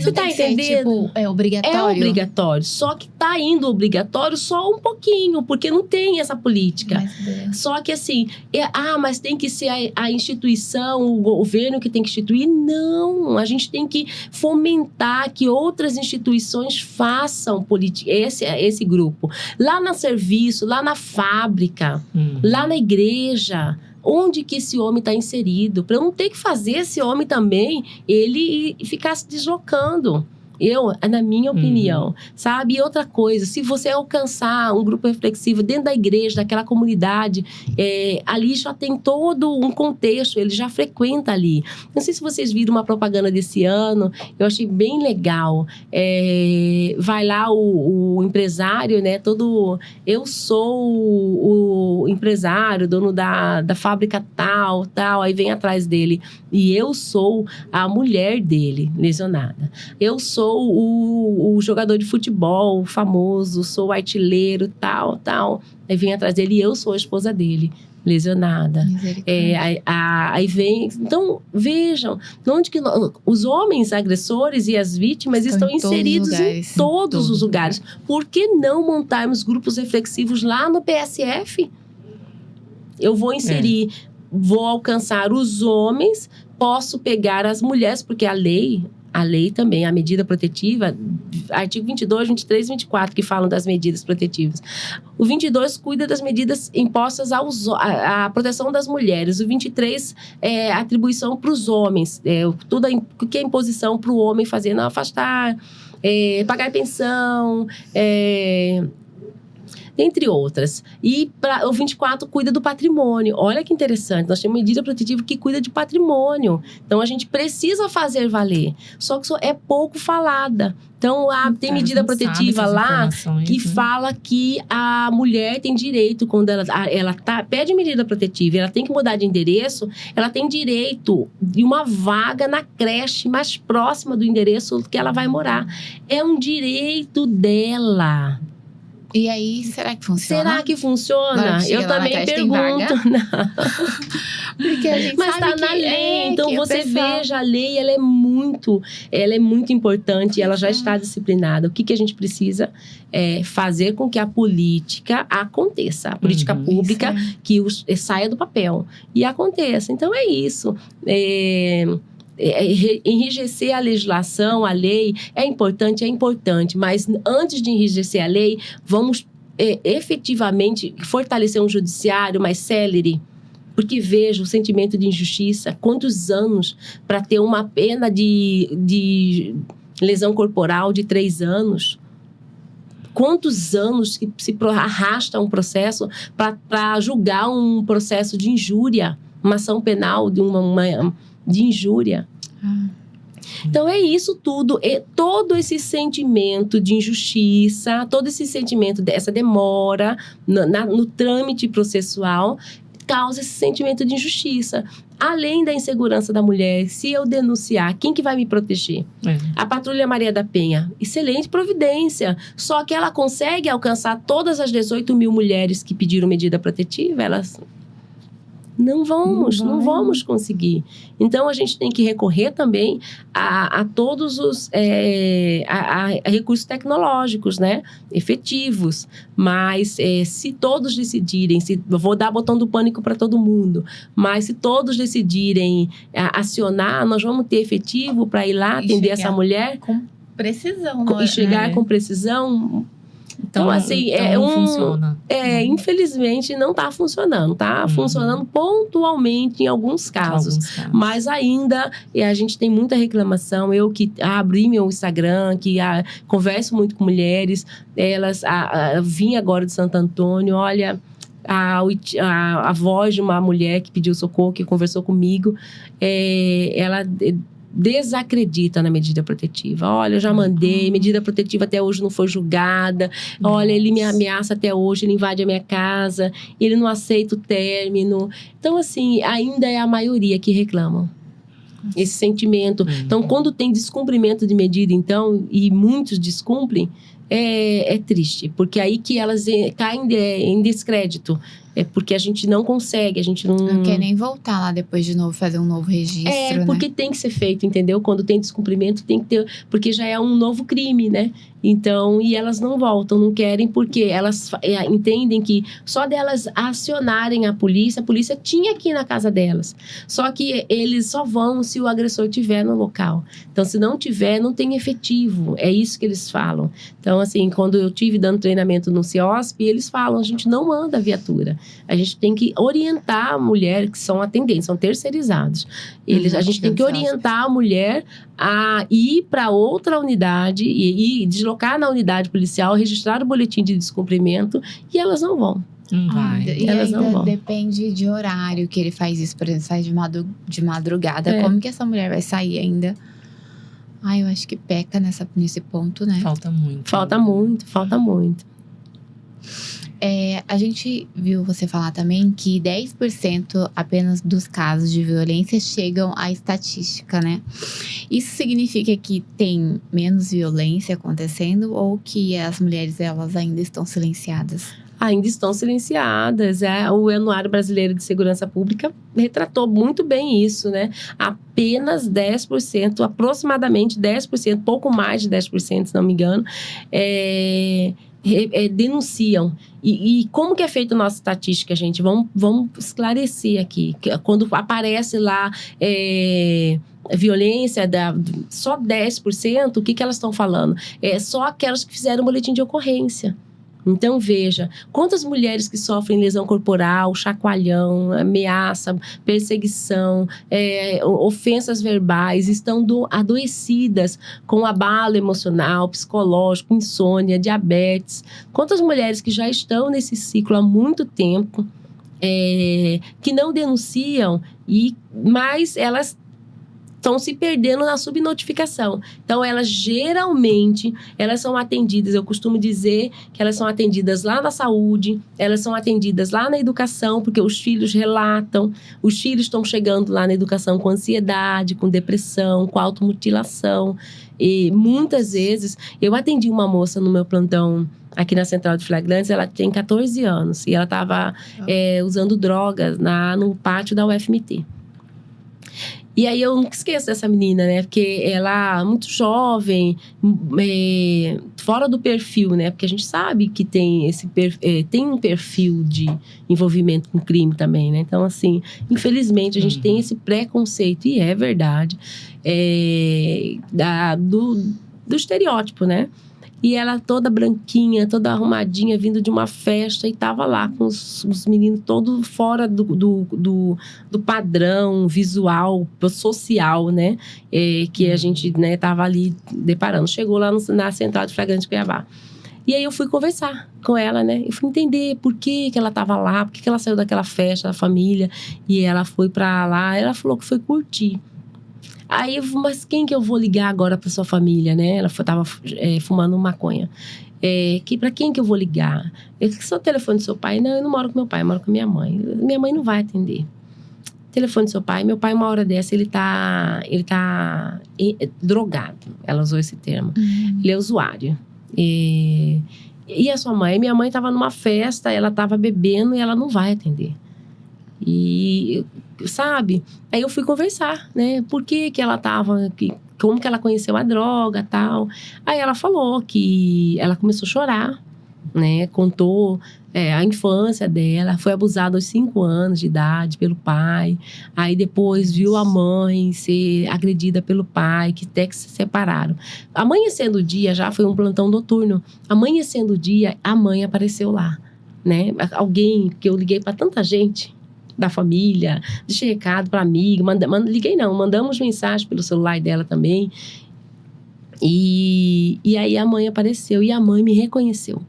[SPEAKER 2] Você tá entendendo? É obrigatório?
[SPEAKER 3] É obrigatório. Só que tá indo obrigatório só um pouquinho, porque não tem essa política. Só que assim, mas tem que ser a instituição, o governo que tem que instituir. Não, a gente tem que fomentar que outras instituições façam política, esse grupo. Lá no serviço, lá na fábrica, lá na igreja. Onde que esse homem está inserido? Para eu não ter que fazer esse homem também, ele ficar se deslocando. Na minha opinião, sabe? E outra coisa, se você alcançar um grupo reflexivo dentro da igreja, daquela comunidade, ali já tem todo um contexto, ele já frequenta ali. Não sei se vocês viram uma propaganda desse ano, eu achei bem legal. Vai lá o empresário, né? Eu sou o empresário, dono da fábrica tal, aí vem atrás dele. E eu sou a mulher dele, lesionada. Eu sou o jogador de futebol famoso, sou o artilheiro, tal. Aí vem atrás dele e eu sou a esposa dele, lesionada. Aí vem... Então, vejam, onde que os homens agressores e as vítimas estão inseridos em todos os lugares. Por que não montarmos grupos reflexivos lá no PSF? Eu vou inserir, vou alcançar os homens, posso pegar as mulheres, porque a lei também, a medida protetiva, artigo 22, 23 e 24, que falam das medidas protetivas. O 22 cuida das medidas impostas à proteção das mulheres. O 23 é atribuição para os homens. Tudo que é imposição para o homem fazer, não afastar, pagar pensão, entre outras. E o 24 cuida do patrimônio. Olha que interessante, nós temos medida protetiva que cuida de patrimônio. Então, a gente precisa fazer valer. Só que é pouco falada. Então, tem medida protetiva lá que fala que a mulher tem direito, quando ela pede medida protetiva, ela tem que mudar de endereço, ela tem direito de uma vaga na creche mais próxima do endereço que ela vai morar. É um direito dela.
[SPEAKER 2] E aí, será que funciona?
[SPEAKER 3] Será que funciona? Eu também pergunto.
[SPEAKER 2] Porque a gente
[SPEAKER 3] Mas está na lei. Então, você veja, a lei ela é muito importante e ela já está disciplinada. O que a gente precisa fazer com que a política aconteça. A política pública que saia do papel e aconteça. Então, é isso. Enrijecer a legislação, a lei, é importante, mas antes de enrijecer a lei, vamos efetivamente fortalecer um judiciário mais célere, porque veja o sentimento de injustiça, quantos anos para ter uma pena de lesão corporal de 3 anos, quantos anos que se arrasta um processo para julgar um processo de injúria, uma ação penal de injúria. Então, é isso tudo. Todo esse sentimento de injustiça, todo esse sentimento dessa demora no trâmite processual, causa esse sentimento de injustiça. Além da insegurança da mulher, se eu denunciar, quem que vai me proteger? A Patrulha Maria da Penha. Excelente providência. Só que ela consegue alcançar todas as 18 mil mulheres que pediram medida protetiva? Elas... Não vamos conseguir. Então, a gente tem que recorrer também a todos os a recursos tecnológicos, né? Efetivos. Mas se todos decidirem, eu vou dar botão do pânico para todo mundo, mas se todos decidirem acionar, nós vamos ter efetivo para ir lá atender essa mulher?
[SPEAKER 2] Com precisão.
[SPEAKER 3] E chegar com precisão... Então, assim,
[SPEAKER 1] não funciona.
[SPEAKER 3] Infelizmente, não está funcionando. Está funcionando pontualmente em alguns casos. Mas ainda, a gente tem muita reclamação. Eu que abri meu Instagram, que converso muito com mulheres. Vim agora de Santo Antônio, olha... A voz de uma mulher que pediu socorro, que conversou comigo, ela... desacredita na medida protetiva. Olha, eu já mandei, medida protetiva até hoje não foi julgada. Olha, ele me ameaça até hoje, ele invade a minha casa, ele não aceita o término. Então, assim, ainda é a maioria que reclamam. Esse sentimento. Então, quando tem descumprimento de medida, então, e muitos descumprem, é triste. Porque aí que elas caem em descrédito. Porque a gente não consegue, a gente não...
[SPEAKER 2] Não quer nem voltar lá depois de novo, fazer um novo registro,
[SPEAKER 3] porque tem que ser feito, entendeu? Quando tem descumprimento, tem que ter... Porque já é um novo crime, né? Então, e elas não voltam, não querem, porque elas entendem que só delas acionarem a polícia tinha que ir na casa delas. Só que eles só vão se o agressor estiver no local. Então, se não tiver, não tem efetivo. É isso que eles falam. Então, assim, quando eu tive dando treinamento no CIOSP, eles falam, a gente não manda viatura. A gente tem que orientar a mulher, que são atendentes, são terceirizados. A gente tem que orientar a mulher a ir para outra unidade e deslocar na unidade policial, registrar o boletim de descumprimento, e elas não vão.
[SPEAKER 1] Não vai.
[SPEAKER 2] E
[SPEAKER 3] Elas não
[SPEAKER 2] ainda
[SPEAKER 3] vão.
[SPEAKER 2] depende de horário que ele faz isso. Por exemplo, sai de madrugada.
[SPEAKER 3] É.
[SPEAKER 2] Como que essa mulher vai sair ainda? Eu acho que peca nesse ponto, né?
[SPEAKER 1] Falta muito.
[SPEAKER 3] Falta muito.
[SPEAKER 2] A gente viu você falar também que 10% apenas dos casos de violência chegam à estatística, né? Isso significa que tem menos violência acontecendo ou que as mulheres, elas ainda estão silenciadas?
[SPEAKER 3] Ainda estão silenciadas. O Anuário Brasileiro de Segurança Pública retratou muito bem isso, né? Apenas 10%, aproximadamente 10%, pouco mais de 10%, se não me engano, denunciam. E como que é feita a nossa estatística, gente? Vamos esclarecer aqui. Quando aparece lá violência, só 10%, o que elas estão falando? É só aquelas que fizeram boletim de ocorrência. Então, veja, quantas mulheres que sofrem lesão corporal, chacoalhão, ameaça, perseguição, ofensas verbais, estão adoecidas com abalo emocional, psicológico, insônia, diabetes. Quantas mulheres que já estão nesse ciclo há muito tempo, que não denunciam, mas elas estão se perdendo na subnotificação. Então, elas geralmente, elas são atendidas, eu costumo dizer que elas são atendidas lá na saúde, elas são atendidas lá na educação, porque os filhos relatam, os filhos estão chegando lá na educação com ansiedade, com depressão, com automutilação. E muitas vezes, eu atendi uma moça no meu plantão aqui na Central de Flagrantes, ela tem 14 anos, e ela estava usando drogas no pátio da UFMT. E aí eu nunca esqueço dessa menina, né? Porque ela é muito jovem, fora do perfil, né? Porque a gente sabe que tem tem um perfil de envolvimento com crime também, né? Então, assim, infelizmente a gente tem esse preconceito, e é verdade, do estereótipo, né? E ela toda branquinha, toda arrumadinha, vindo de uma festa, e tava lá com os meninos todos fora do padrão visual, social, né? Que a gente, né, tava ali deparando. Chegou lá na Central de Flagrante de Cuiabá. E aí eu fui conversar com ela, né? Eu fui entender por que ela tava lá, por que ela saiu daquela festa da família, e ela foi pra lá. Ela falou que foi curtir. Aí, mas quem que eu vou ligar agora para sua família, né? Ela estava fumando maconha. Para quem que eu vou ligar? Seu telefone do seu pai? Não, eu não moro com meu pai, eu moro com minha mãe. Minha mãe não vai atender. Telefone do seu pai? Meu pai, uma hora dessa, ele tá drogado. Ela usou esse termo. Ele é usuário. E a sua mãe? Minha mãe estava numa festa, ela estava bebendo e ela não vai atender. E, sabe? Aí eu fui conversar, né? Por que ela tava... Como que ela conheceu a droga e tal. Aí ela falou que ela começou a chorar, né? Contou a infância dela. Foi abusada aos 5 anos de idade pelo pai. Aí depois viu a mãe ser agredida pelo pai, que até que se separaram. Amanhecendo o dia, já foi um plantão noturno. Amanhecendo o dia, a mãe apareceu lá, né? Alguém, que eu liguei para tanta gente da família, deixei recado para amigo, mandamos mensagem pelo celular dela também. E aí a mãe apareceu e a mãe me reconheceu.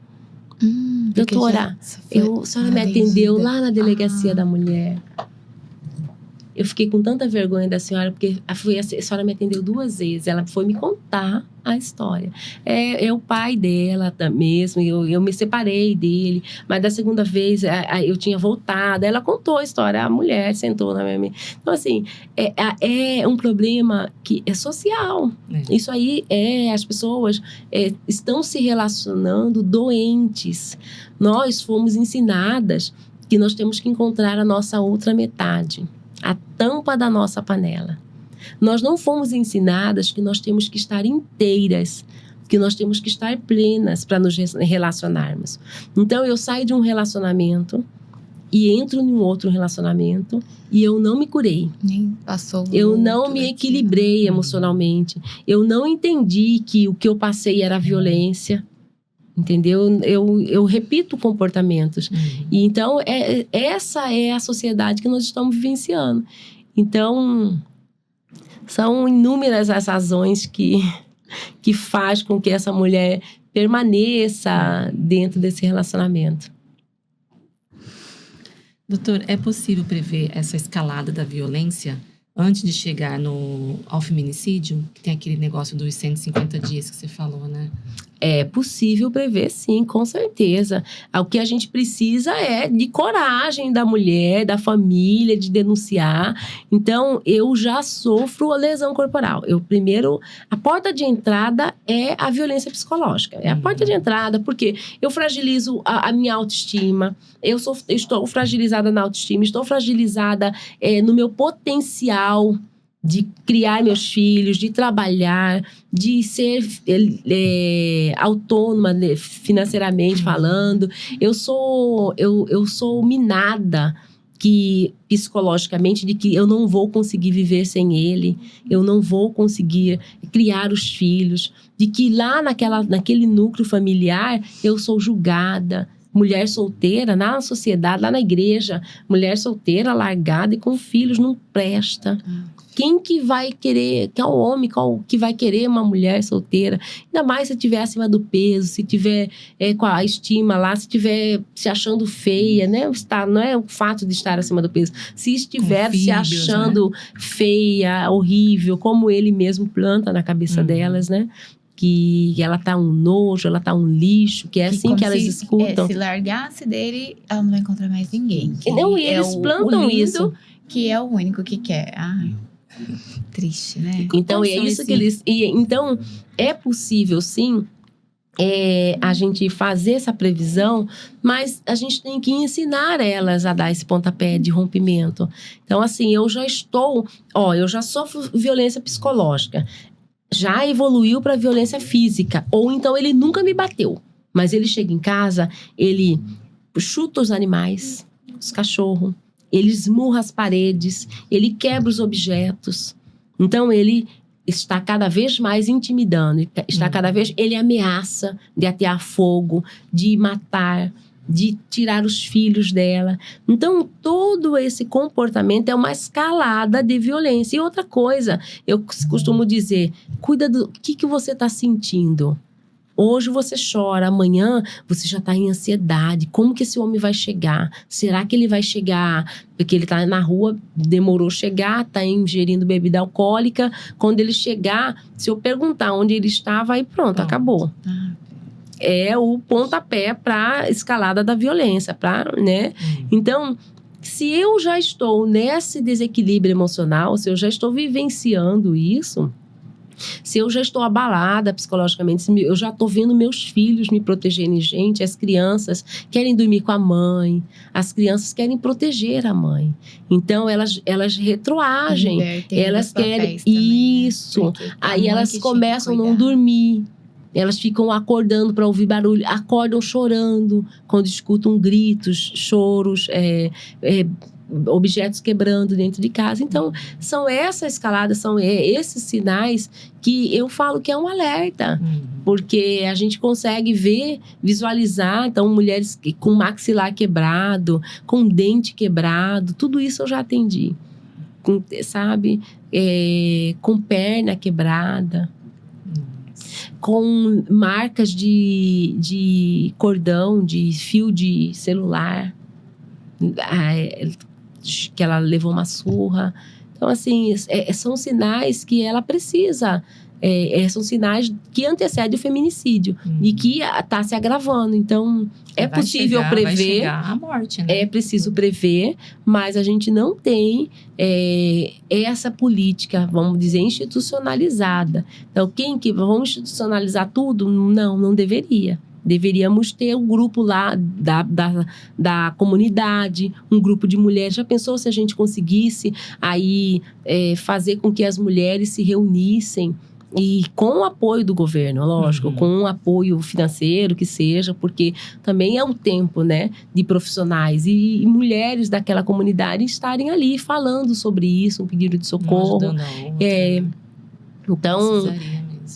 [SPEAKER 3] Doutora, a senhora me atendeu lá na delegacia da mulher. Eu fiquei com tanta vergonha da senhora, porque a senhora me atendeu 2 vezes. Ela foi me contar a história. É o pai dela mesmo, eu me separei dele, mas da segunda vez eu tinha voltado. Ela contou a história, a mulher sentou na minha... Então, assim, é um problema que é social. Isso aí as pessoas estão se relacionando doentes. Nós fomos ensinadas que nós temos que encontrar a nossa outra metade, a tampa da nossa panela. Nós não fomos ensinadas que nós temos que estar inteiras, que nós temos que estar plenas para nos relacionarmos. Então, eu saio de um relacionamento e entro em um outro relacionamento e eu não me curei.
[SPEAKER 2] Nem passou.
[SPEAKER 3] Eu não me equilibrei emocionalmente. Eu não entendi que o que eu passei era violência. entendeu? Eu repito comportamentos. E então, essa é a sociedade que nós estamos vivenciando. Então, são inúmeras as razões que faz com que essa mulher permaneça dentro desse relacionamento.
[SPEAKER 1] Doutor, é possível prever essa escalada da violência antes de chegar ao feminicídio? Que tem aquele negócio dos 150 dias que você falou, né?
[SPEAKER 3] É possível prever, sim, com certeza. O que a gente precisa é de coragem da mulher, da família, de denunciar. Então, eu já sofro a lesão corporal. A porta de entrada é a violência psicológica. É a porta de entrada, porque eu fragilizo a minha autoestima. Eu estou fragilizada na autoestima, estou fragilizada no meu potencial de criar meus filhos, de trabalhar, de ser autônoma financeiramente falando. Eu sou minada psicologicamente de que eu não vou conseguir viver sem ele, eu não vou conseguir criar os filhos, de que lá naquele núcleo familiar eu sou julgada. Mulher solteira na sociedade, lá na igreja, mulher solteira, largada e com filhos, não presta. Quem que vai querer, que é o homem que vai querer uma mulher solteira? Ainda mais se estiver acima do peso, se tiver com a estima lá, se estiver se achando feia, né? Não é o fato de estar acima do peso. Se estiver se achando feia, horrível, como ele mesmo planta na cabeça delas, né? Que ela tá um nojo, ela tá um lixo, que é assim que elas escutam.
[SPEAKER 2] Se largasse dele, ela não vai encontrar mais ninguém.
[SPEAKER 3] Não, e eles plantam isso.
[SPEAKER 2] Que é o único que quer. Triste, né?
[SPEAKER 3] Então, é isso que eles... Então, é possível, sim, a gente fazer essa previsão, mas a gente tem que ensinar elas a dar esse pontapé de rompimento. Então, assim, eu já sofro violência psicológica. Já evoluiu para violência física. Ou então ele nunca me bateu. Mas ele chega em casa, ele chuta os animais, os cachorros. Ele esmurra as paredes. Ele quebra os objetos. Então ele está cada vez mais intimidando. Está cada vez... Ele ameaça de atear fogo, de matar, de tirar os filhos dela. Então, todo esse comportamento é uma escalada de violência. E outra coisa, eu costumo dizer, cuida do que você está sentindo. Hoje você chora, amanhã você já está em ansiedade. Como que esse homem vai chegar? Será que ele vai chegar? Porque ele está na rua, demorou chegar, está ingerindo bebida alcoólica. Quando ele chegar, se eu perguntar onde ele estava, aí pronto, acabou. É o pontapé para a escalada da violência, né? Então, se eu já estou nesse desequilíbrio emocional, se eu já estou vivenciando isso, se eu já estou abalada psicologicamente, se eu já estou vendo meus filhos me protegerem, gente, as crianças querem dormir com a mãe, as crianças querem proteger a mãe. Então, elas retroagem, elas querem também, isso. Aí elas começam a não dormir. Elas ficam acordando para ouvir barulho, acordam chorando quando escutam gritos, choros, objetos quebrando dentro de casa. Então, são essa escalada, são esses sinais que eu falo que é um alerta. Porque a gente consegue visualizar, então, mulheres com maxilar quebrado, com dente quebrado, tudo isso eu já atendi. Com perna quebrada. Com marcas de cordão, de fio de celular, que ela levou uma surra. Então, assim, são sinais que ela precisa. São sinais que antecedem o feminicídio e que está se agravando. Então, é possível prever. Vai
[SPEAKER 1] chegar a morte, né?
[SPEAKER 3] É preciso prever, mas a gente não tem essa política, vamos dizer, institucionalizada. Então, vamos institucionalizar tudo? Não deveria. Deveríamos ter um grupo lá da comunidade, um grupo de mulheres. Já pensou se a gente conseguisse aí fazer com que as mulheres se reunissem? E com o apoio do governo, lógico, com um apoio financeiro que seja, porque também é um tempo, né, de profissionais e mulheres daquela comunidade estarem ali falando sobre isso, um pedido de socorro.
[SPEAKER 1] Ajudando a outra,
[SPEAKER 3] Então,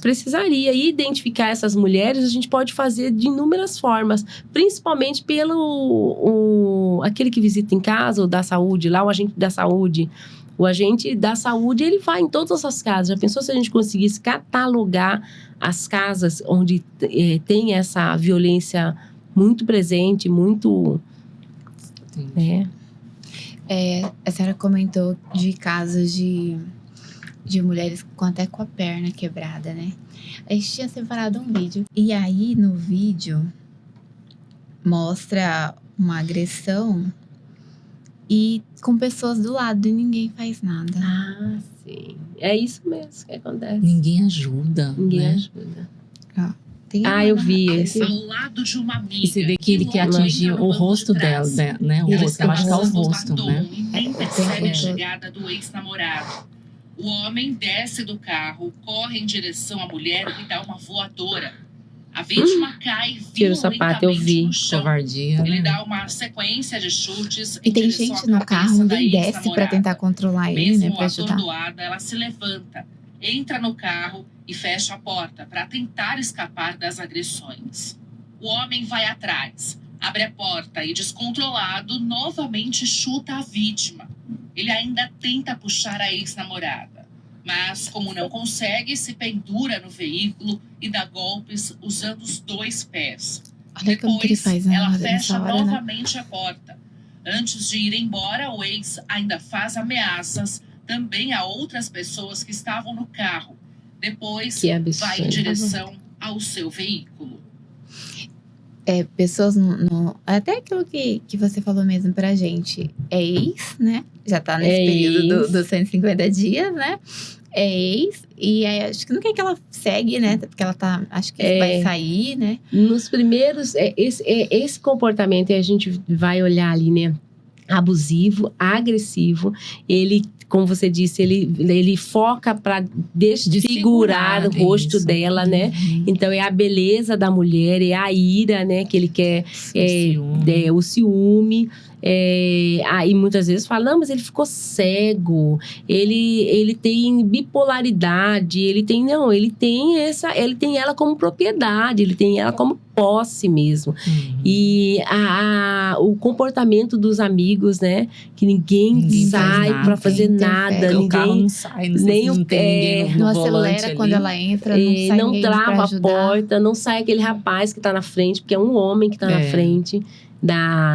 [SPEAKER 3] precisaria identificar essas mulheres. A gente pode fazer de inúmeras formas, principalmente pelo aquele que visita em casa, ou da saúde, lá o agente da saúde. O agente da saúde, ele vai em todas as casas. Já pensou se a gente conseguisse catalogar as casas onde tem essa violência muito presente, muito...
[SPEAKER 2] A senhora comentou de casos de mulheres até com a perna quebrada, né? A gente tinha separado um vídeo. E aí, no vídeo, mostra uma agressão e com pessoas do lado e ninguém faz nada.
[SPEAKER 3] Ah, sim. É isso mesmo que acontece.
[SPEAKER 1] Ninguém ajuda.
[SPEAKER 3] Ninguém
[SPEAKER 1] né?
[SPEAKER 3] ajuda.
[SPEAKER 2] Eu
[SPEAKER 3] vi esse.
[SPEAKER 4] Ao lado de uma amiga.
[SPEAKER 1] E você vê que ele quer atingir o rosto dela, né? O rosto, machucar o rosto, né?
[SPEAKER 4] Nem percebe
[SPEAKER 2] É.
[SPEAKER 4] a chegada do ex-namorado. O homem desce do carro, corre em direção à mulher e dá uma voadora. A vítima cai
[SPEAKER 3] Tira o sapato, eu vi.
[SPEAKER 4] violentamente no chão.
[SPEAKER 1] Covardia.
[SPEAKER 4] Ele
[SPEAKER 1] né?
[SPEAKER 4] dá uma sequência de chutes
[SPEAKER 2] E
[SPEAKER 4] em
[SPEAKER 2] tem
[SPEAKER 4] direção
[SPEAKER 2] gente
[SPEAKER 4] à
[SPEAKER 2] no carro,
[SPEAKER 4] cabeça da
[SPEAKER 2] ninguém desce pra
[SPEAKER 4] ex-namorada.
[SPEAKER 2] tentar controlar ele, né?
[SPEAKER 4] Mesmo
[SPEAKER 2] Pra ajudar.
[SPEAKER 4] atordoada, ela se levanta, entra no carro e fecha a porta para tentar escapar das agressões. O homem vai atrás, abre a porta e, descontrolado, novamente chuta a vítima. Ele ainda tenta puxar a ex-namorada, mas, como não consegue, se pendura no veículo e dá golpes usando os 2 pés.
[SPEAKER 2] Olha como que ele faz
[SPEAKER 4] ela
[SPEAKER 2] nessa
[SPEAKER 4] fecha
[SPEAKER 2] hora, né?
[SPEAKER 4] novamente a porta. Antes de ir embora, o ex ainda faz ameaças também a outras pessoas que estavam no carro. Depois,
[SPEAKER 3] Que absurdo.
[SPEAKER 4] vai em direção ao seu veículo.
[SPEAKER 2] Pessoas até aquilo que você falou mesmo pra gente. É ex, né? Já tá nesse
[SPEAKER 3] É
[SPEAKER 2] período
[SPEAKER 3] ex.
[SPEAKER 2] dos 150 dias, né? É ex. E acho que não quer que ela segue, né? Porque ela tá... Acho que vai sair, né?
[SPEAKER 3] Nos primeiros... Esse comportamento, a gente vai olhar ali, né? Abusivo, agressivo. Ele, como você disse, ele foca para desfigurar o rosto
[SPEAKER 1] isso.
[SPEAKER 3] dela, né?
[SPEAKER 1] Uhum.
[SPEAKER 3] Então, é a beleza da mulher, é a ira, né? Que ele quer, o ciúme. Aí muitas vezes fala, não, mas ele ficou cego, ele tem bipolaridade, ele tem ela como propriedade, ele tem ela como posse mesmo.
[SPEAKER 1] Uhum.
[SPEAKER 3] E o comportamento dos amigos, né? Que ninguém
[SPEAKER 1] Ninguém faz
[SPEAKER 3] sai
[SPEAKER 1] nada,
[SPEAKER 3] pra fazer
[SPEAKER 2] interfere.
[SPEAKER 3] nada,
[SPEAKER 1] O carro
[SPEAKER 3] ninguém
[SPEAKER 1] não sai, não sei
[SPEAKER 3] nem
[SPEAKER 1] se
[SPEAKER 3] o
[SPEAKER 1] não tem ninguém no
[SPEAKER 2] Não
[SPEAKER 1] volante
[SPEAKER 2] acelera
[SPEAKER 1] ali.
[SPEAKER 2] quando ela entra, não sai
[SPEAKER 3] não
[SPEAKER 2] ninguém pra
[SPEAKER 3] trava a
[SPEAKER 2] ajudar.
[SPEAKER 3] porta, não sai aquele rapaz que tá na frente, porque é um homem que tá na frente,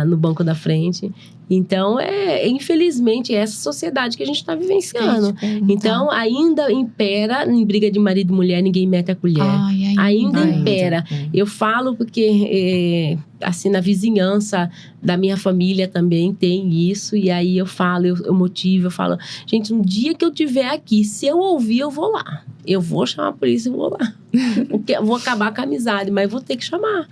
[SPEAKER 3] no banco da frente. Então, infelizmente, é essa sociedade que a gente tá vivenciando. Então, ainda impera, em briga de marido e mulher, ninguém mete a colher. Ainda impera. Eu falo porque, assim, na vizinhança da minha família também tem isso. E aí eu falo, eu motivo, eu falo... Gente, um dia que eu estiver aqui, se eu ouvir, eu vou lá. Eu vou chamar a polícia e vou lá. Porque eu vou acabar com a amizade, mas vou ter que chamar.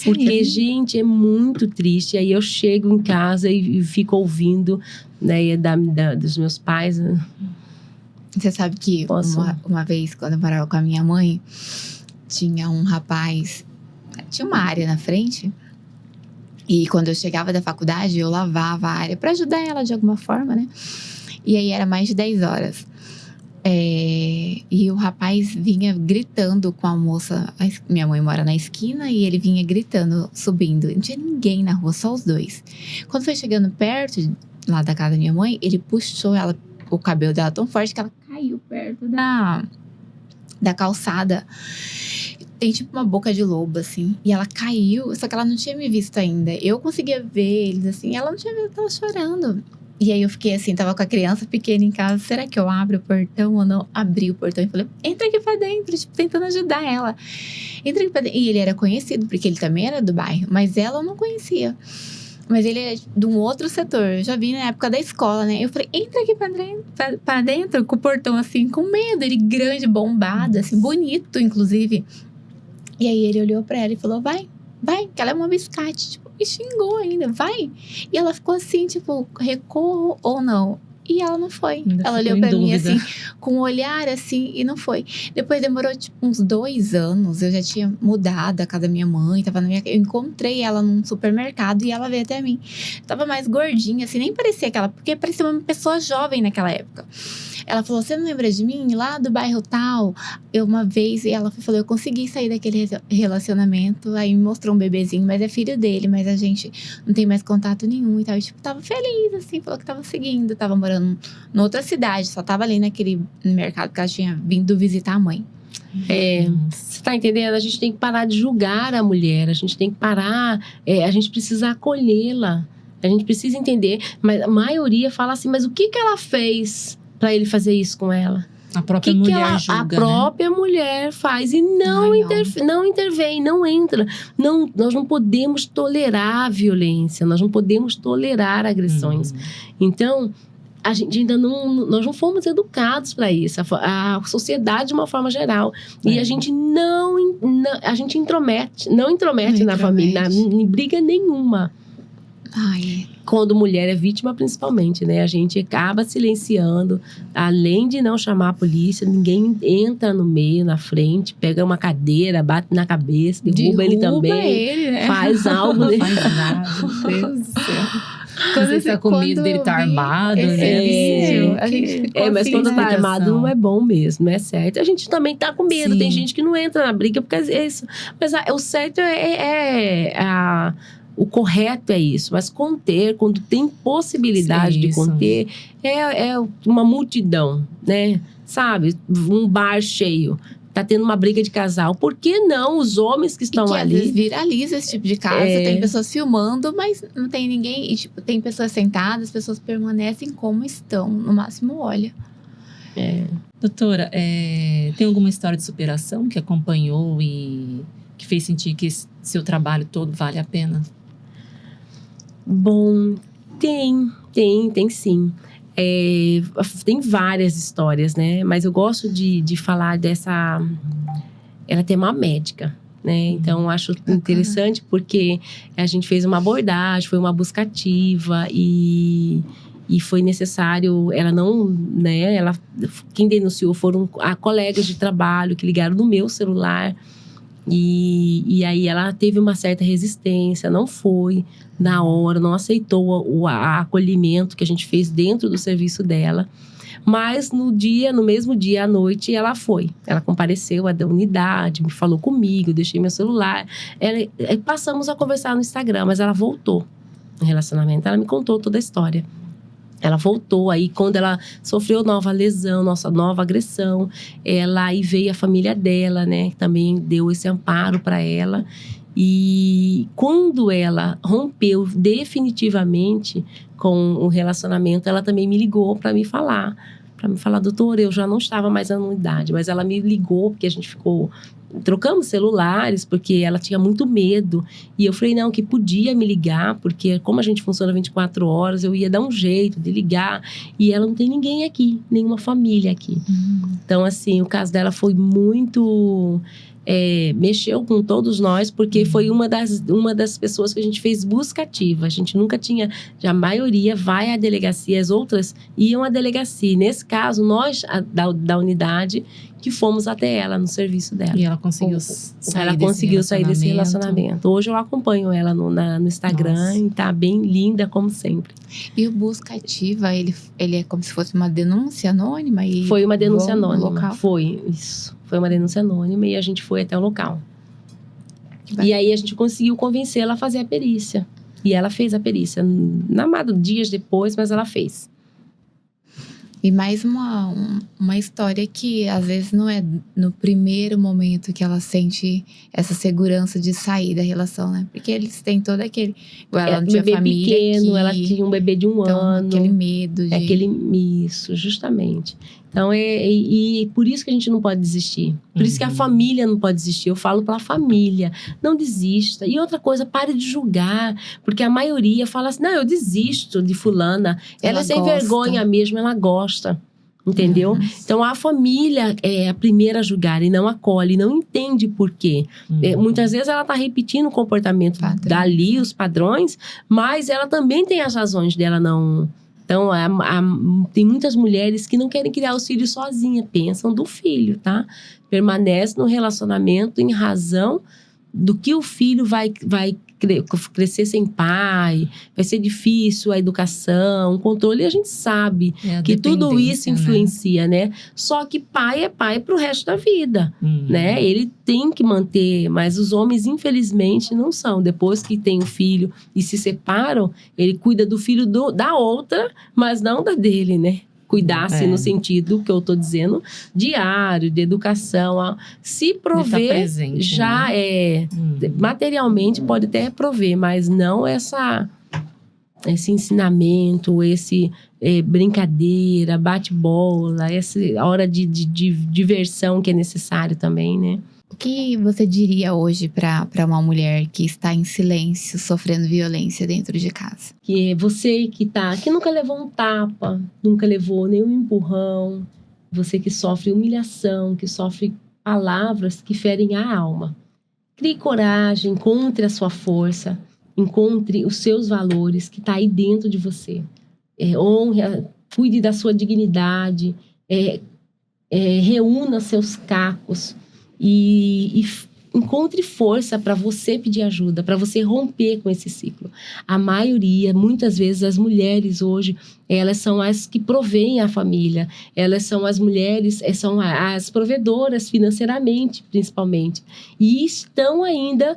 [SPEAKER 3] Porque, gente, é muito triste. Aí eu chego em casa e fico ouvindo, né, dos meus pais.
[SPEAKER 2] Você sabe que uma vez, quando eu morava com a minha mãe, tinha um rapaz... Tinha uma área na frente. E quando eu chegava da faculdade, eu lavava a área pra ajudar ela de alguma forma, né? E aí era mais de 10 horas. E o rapaz vinha gritando com a moça. Minha mãe mora na esquina e ele vinha gritando, subindo. Não tinha ninguém na rua, só os dois. Quando foi chegando perto lá da casa da minha mãe, ele puxou o cabelo dela tão forte que ela caiu perto da calçada. Tem tipo uma boca de lobo, assim. E ela caiu, só que ela não tinha me visto ainda. Eu conseguia ver eles, assim. Ela não tinha visto, ela tava chorando. E aí eu fiquei assim, tava com a criança pequena em casa. Será que eu abro o portão ou não? Abri o portão e falei, entra aqui pra dentro, tipo, tentando ajudar ela. Entra aqui pra dentro. E ele era conhecido, porque ele também era do bairro. Mas ela eu não conhecia. Mas ele é de um outro setor. Eu já vi na época da escola, né? Eu falei, entra aqui pra dentro, com o portão assim, com medo. Ele grande, bombado, assim, bonito, inclusive. E aí ele olhou pra ela e falou, vai, que ela é uma biscate. Tipo, me xingou ainda, vai. E ela ficou assim, tipo, recorro ou não? E ela não foi.
[SPEAKER 1] Ainda
[SPEAKER 2] Ela olhou pra mim assim, com um olhar assim, e não foi. Depois demorou tipo uns 2 anos. Eu já tinha mudado a casa da minha mãe, eu encontrei ela num supermercado e ela veio até mim. Tava mais gordinha, assim, nem parecia porque parecia uma pessoa jovem naquela época. Ela falou, você não lembra de mim? Lá do bairro tal. Eu uma vez, e ela falou, eu consegui sair daquele relacionamento. Aí me mostrou um bebezinho, mas é filho dele. Mas a gente não tem mais contato nenhum e tal. E, tipo, tava feliz, assim, falou que tava seguindo. Tava morando em outra cidade, só tava ali naquele mercado que ela tinha vindo visitar a mãe.
[SPEAKER 3] Você tá entendendo? A gente tem que parar de julgar a mulher. A gente tem que parar... a gente precisa acolhê-la. A gente precisa entender. Mas a maioria fala assim, mas o que ela fez para ele fazer isso com ela?
[SPEAKER 1] A própria mulher julga,
[SPEAKER 3] a própria mulher faz e não intervém, não entra. Não, nós não podemos tolerar a violência, nós não podemos tolerar agressões. Então, a gente ainda nós não fomos educados para isso, a sociedade de uma forma geral. E a gente não intromete na família, em briga nenhuma.
[SPEAKER 2] Ai.
[SPEAKER 3] Quando mulher é vítima, principalmente, né? A gente acaba silenciando. Além de não chamar a polícia, ninguém entra no meio, na frente, pega uma cadeira, bate na cabeça, derruba ele também.
[SPEAKER 2] Ele, né?
[SPEAKER 3] Faz algo.
[SPEAKER 1] Não faz nada. Meu Deus do céu. Quando você tá com medo dele estar armado, né?
[SPEAKER 2] A gente
[SPEAKER 3] mas quando tá armado não é bom mesmo, é certo. A gente também tá com medo. Sim. Tem gente que não entra na briga porque é isso. Mas o certo o correto é isso, mas conter, quando tem possibilidade de conter, é uma multidão, né? Sabe? Um bar cheio, tá tendo uma briga de casal. Por que não os homens que estão ali?
[SPEAKER 2] Às vezes viraliza esse tipo de caso, tem pessoas filmando, mas não tem ninguém. E, tipo, tem pessoas sentadas, as pessoas permanecem como estão, no máximo olha.
[SPEAKER 1] Doutora, tem alguma história de superação que acompanhou e que fez sentir que esse seu trabalho todo vale a pena?
[SPEAKER 3] Bom, tem sim. Tem várias histórias, né? Mas eu gosto de falar dessa... Ela tem uma médica, né? Então, eu acho interessante porque a gente fez uma abordagem, foi uma busca ativa e foi necessário... Ela não... né? Quem denunciou foram colegas de trabalho que ligaram no meu celular. E aí ela teve uma certa resistência, não foi na hora, não aceitou o acolhimento que a gente fez dentro do serviço dela. Mas no mesmo dia à noite, ela compareceu à unidade, me falou comigo, deixei meu celular. Passamos a conversar no Instagram, mas ela voltou no relacionamento, ela me contou toda a história. Ela voltou aí, quando ela sofreu nova lesão, nova agressão, aí veio a família dela, né? Também deu esse amparo para ela. E quando ela rompeu definitivamente com o relacionamento, ela também me ligou para me falar, doutora, eu já não estava mais na unidade, mas ela me ligou porque a gente trocamos celulares, porque ela tinha muito medo. E eu falei, não, que podia me ligar, porque como a gente funciona 24 horas, eu ia dar um jeito de ligar. E ela não tem ninguém aqui, nenhuma família aqui. Então, assim, o caso dela foi muito... mexeu com todos nós, porque foi uma das pessoas que a gente fez busca ativa. A gente nunca tinha... A maioria vai à delegacia, as outras iam à delegacia. Nesse caso, nós, da unidade... que fomos até ela no serviço dela.
[SPEAKER 1] E ela conseguiu
[SPEAKER 3] sair desse relacionamento. Hoje eu acompanho ela no Instagram. Nossa. E tá bem linda, como sempre.
[SPEAKER 2] E o busca ativa, ele é como se fosse uma denúncia anônima?
[SPEAKER 3] Foi uma denúncia anônima. Foi, isso. Foi uma denúncia anônima e a gente foi até o local. E aí a gente conseguiu convencê-la a fazer a perícia. E ela fez a perícia. Dias depois, mas ela fez.
[SPEAKER 2] E mais uma história que, às vezes, não é no primeiro momento que ela sente essa segurança de sair da relação, né? Porque eles têm todo aquele... Ela não tinha
[SPEAKER 3] bebê
[SPEAKER 2] família
[SPEAKER 3] pequeno,
[SPEAKER 2] aqui,
[SPEAKER 3] ela tinha um bebê de 1 ano.
[SPEAKER 2] Aquele medo de...
[SPEAKER 3] Isso, justamente. Então, e por isso que a gente não pode desistir. Por isso que a família não pode desistir. Eu falo pra família, não desista. E outra coisa, pare de julgar. Porque a maioria fala assim, não, eu desisto de fulana. Ela é sem vergonha mesmo, ela gosta. Entendeu? Então, a família é a primeira a julgar e não acolhe, não entende por quê. Muitas vezes ela tá repetindo o comportamento dali, os padrões, mas ela também tem as razões dela não... Então, tem muitas mulheres que não querem criar os filhos sozinhas, pensam do filho, tá? Permanece no relacionamento em razão do que o filho vai crescer sem pai, vai ser difícil a educação, o controle, a gente sabe que tudo isso influencia, né? Só que pai é pai pro resto da vida, né? Ele tem que manter, mas os homens, infelizmente, não são. Depois que tem o filho e se separam, ele cuida do filho da outra, mas não da dele, né? Cuidar-se no sentido que eu tô dizendo, diário, de educação, se prover, presente, já né? Materialmente pode até prover, mas não esse ensinamento, brincadeira, bate-bola, essa hora de diversão que é necessário também, né?
[SPEAKER 2] O que você diria hoje para uma mulher que está em silêncio, sofrendo violência dentro de casa?
[SPEAKER 3] Que você que nunca levou um tapa, nunca levou nenhum empurrão, você que sofre humilhação, que sofre palavras que ferem a alma. Crie coragem, encontre a sua força, encontre os seus valores que está aí dentro de você. Honre, cuide da sua dignidade, reúna seus cacos, e encontre força para você pedir ajuda, para você romper com esse ciclo. A maioria, muitas vezes, as mulheres hoje, elas são as que provêm a família. Elas são as mulheres, são as provedoras financeiramente, principalmente. E estão ainda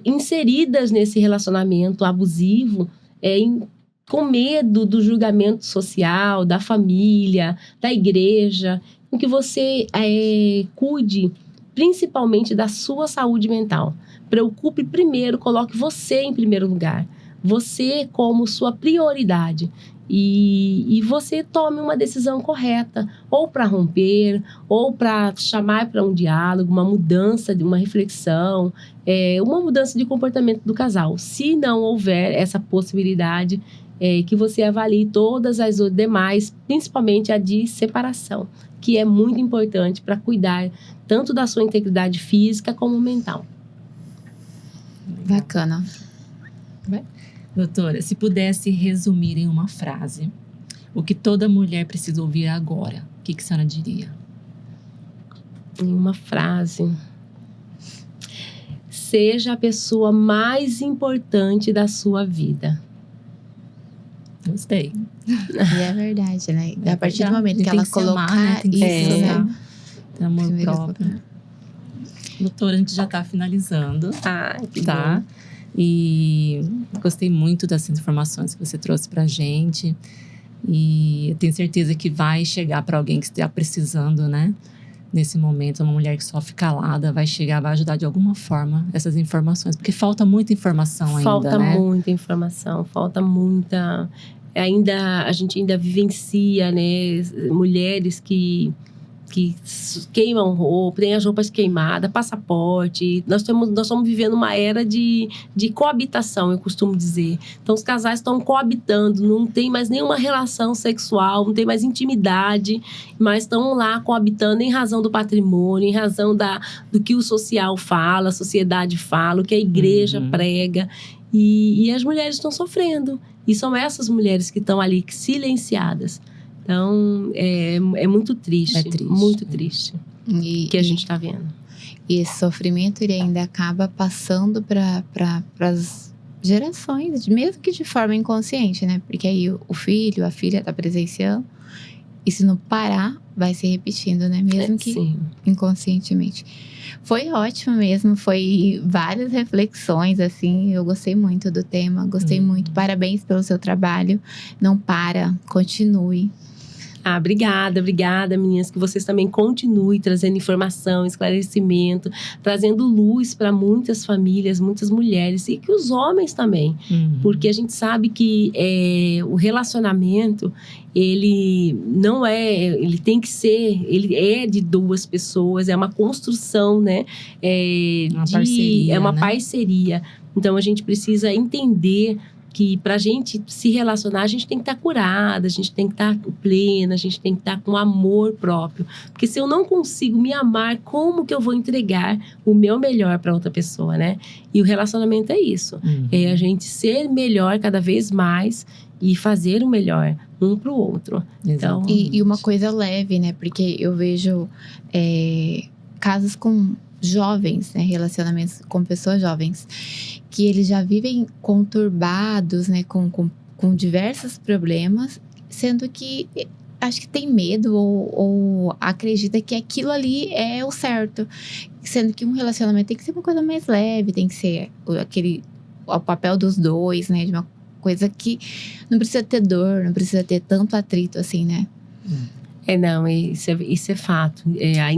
[SPEAKER 3] inseridas nesse relacionamento abusivo, com medo do julgamento social, da família, da igreja. Com que você cuide principalmente da sua saúde mental. Preocupe primeiro, coloque você em primeiro lugar. Você como sua prioridade. E você tome uma decisão correta, ou para romper, ou para chamar para um diálogo, uma mudança, uma reflexão, uma mudança de comportamento do casal. Se não houver essa possibilidade, que você avalie todas as demais, principalmente a de separação, que é muito importante para cuidar tanto da sua integridade física como mental.
[SPEAKER 2] Bacana.
[SPEAKER 1] Doutora, se pudesse resumir em uma frase o que toda mulher precisa ouvir agora, o que a senhora diria?
[SPEAKER 3] Em uma frase. Seja a pessoa mais importante da sua vida.
[SPEAKER 1] Gostei.
[SPEAKER 2] E é verdade, né? A partir do momento que ela colocar
[SPEAKER 1] amar, né? Tem que
[SPEAKER 2] isso, né?
[SPEAKER 1] Tem amor próprio. Doutora, a gente já está finalizando.
[SPEAKER 3] Que
[SPEAKER 1] tá?
[SPEAKER 3] bom.
[SPEAKER 1] E gostei muito dessas informações que você trouxe pra gente. E eu tenho certeza que vai chegar para alguém que esteja precisando, né? Nesse momento, uma mulher que sofre calada vai chegar, vai ajudar de alguma forma essas informações. Porque falta muita informação ainda,
[SPEAKER 3] falta
[SPEAKER 1] né?
[SPEAKER 3] Muita informação, falta muita... a gente ainda vivencia, né? Mulheres que queimam roupa, tem as roupas queimadas, passaporte. Nós estamos vivendo uma era de coabitação, eu costumo dizer. Então, os casais estão coabitando, não tem mais nenhuma relação sexual, não tem mais intimidade, mas estão lá coabitando em razão do patrimônio, em razão do que o social fala, a sociedade fala, o que a igreja prega. E as mulheres estão sofrendo. E são essas mulheres que estão ali silenciadas. Então, é muito triste.
[SPEAKER 1] É triste.
[SPEAKER 3] Muito triste. Que a gente está vendo.
[SPEAKER 2] E esse sofrimento, ele ainda acaba passando para as gerações, mesmo que de forma inconsciente, né? Porque aí o filho, a filha está presenciando. E se não parar, vai se repetindo, né? Mesmo que inconscientemente. Foi ótimo mesmo, foi várias reflexões, assim. Eu gostei muito do tema, gostei muito. Parabéns pelo seu trabalho. Não para, continue.
[SPEAKER 3] Obrigada, meninas, que vocês também continuem trazendo informação, esclarecimento, trazendo luz para muitas famílias, muitas mulheres e que os homens também, porque a gente sabe que o relacionamento, ele não ele tem que ser, ele é de duas pessoas, é uma construção, né?
[SPEAKER 1] Parceria,
[SPEAKER 3] é uma
[SPEAKER 1] né?
[SPEAKER 3] Parceria. Então a gente precisa entender que pra gente se relacionar, a gente tem que estar curada, a gente tem que estar plena, a gente tem que estar com amor próprio. Porque se eu não consigo me amar, como que eu vou entregar o meu melhor para outra pessoa, né? E o relacionamento é isso. É a gente ser melhor cada vez mais e fazer o melhor um pro outro.
[SPEAKER 1] Então,
[SPEAKER 2] e uma coisa leve, né? Porque eu vejo casos com jovens, né, relacionamentos com pessoas jovens, que eles já vivem conturbados, né, com diversos problemas, sendo que acho que tem medo ou acredita que aquilo ali é o certo, sendo que um relacionamento tem que ser uma coisa mais leve, tem que ser o papel dos dois, né, de uma coisa que não precisa ter dor, não precisa ter tanto atrito assim, né?
[SPEAKER 3] Não, isso é fato.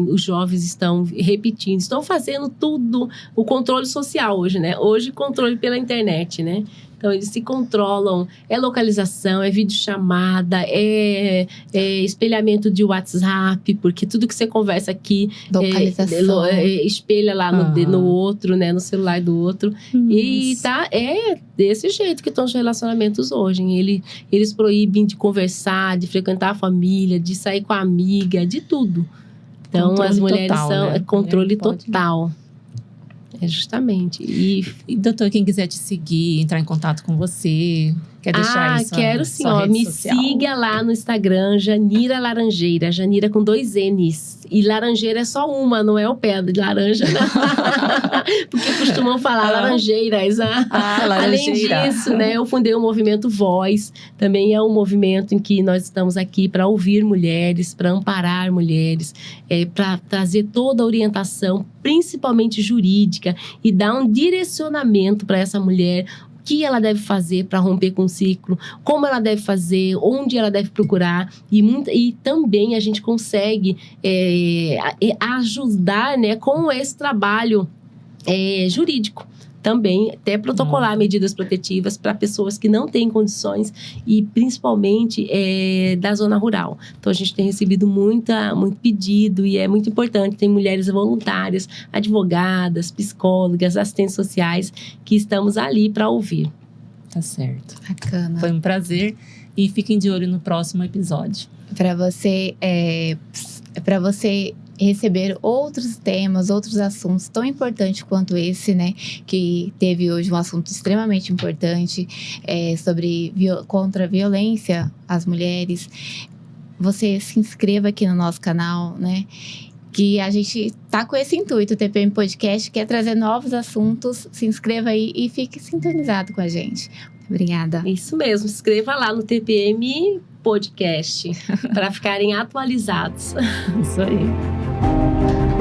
[SPEAKER 3] Os jovens estão repetindo, estão fazendo tudo, o controle social hoje, né? Hoje, controle pela internet, né? Então, eles se controlam, é localização, é videochamada, é espelhamento de WhatsApp, porque tudo que você conversa aqui
[SPEAKER 2] Localização.
[SPEAKER 3] Espelha lá no outro, né? No celular do outro. E é desse jeito que estão os relacionamentos hoje. Eles proíbem de conversar, de frequentar a família, de sair com a amiga, de tudo. Então,
[SPEAKER 1] Controle
[SPEAKER 3] as mulheres
[SPEAKER 1] total,
[SPEAKER 3] são
[SPEAKER 1] né?
[SPEAKER 3] controle
[SPEAKER 1] Pode.
[SPEAKER 3] total. Justamente.
[SPEAKER 1] E, doutor, quem quiser te seguir, entrar em contato com você, quer deixar aí
[SPEAKER 3] quero sim,
[SPEAKER 1] sua rede
[SPEAKER 3] me
[SPEAKER 1] social?
[SPEAKER 3] siga lá no Instagram, Janira Laranjeira, Janira com 2 N's. E laranjeira é só uma, não é o pé de laranja, não. Porque costumam falar laranjeiras.
[SPEAKER 1] Laranjeira.
[SPEAKER 3] Além disso, né, eu fundei o movimento Voz. Também é um movimento em que nós estamos aqui para ouvir mulheres, para amparar mulheres, para trazer toda a orientação, principalmente jurídica, e dar um direcionamento para essa mulher. O que ela deve fazer para romper com o ciclo, como ela deve fazer, onde ela deve procurar. E também a gente consegue ajudar, né, com esse trabalho jurídico. Também até protocolar medidas protetivas para pessoas que não têm condições e principalmente da zona rural. Então a gente tem recebido muito pedido e é muito importante. Tem mulheres voluntárias, advogadas, psicólogas, assistentes sociais que estamos ali para ouvir.
[SPEAKER 1] Tá certo.
[SPEAKER 2] Bacana.
[SPEAKER 1] Foi um prazer e fiquem de olho no próximo episódio.
[SPEAKER 2] Para você receber outros temas, outros assuntos tão importantes quanto esse, né? Que teve hoje um assunto extremamente importante sobre contra a violência às mulheres. Você se inscreva aqui no nosso canal, né? Que a gente tá com esse intuito, o TPM Podcast, quer trazer novos assuntos. Se inscreva aí e fique sintonizado com a gente. Obrigada.
[SPEAKER 3] Isso mesmo, se inscreva lá no TPM Podcast para ficarem atualizados.
[SPEAKER 1] Isso aí.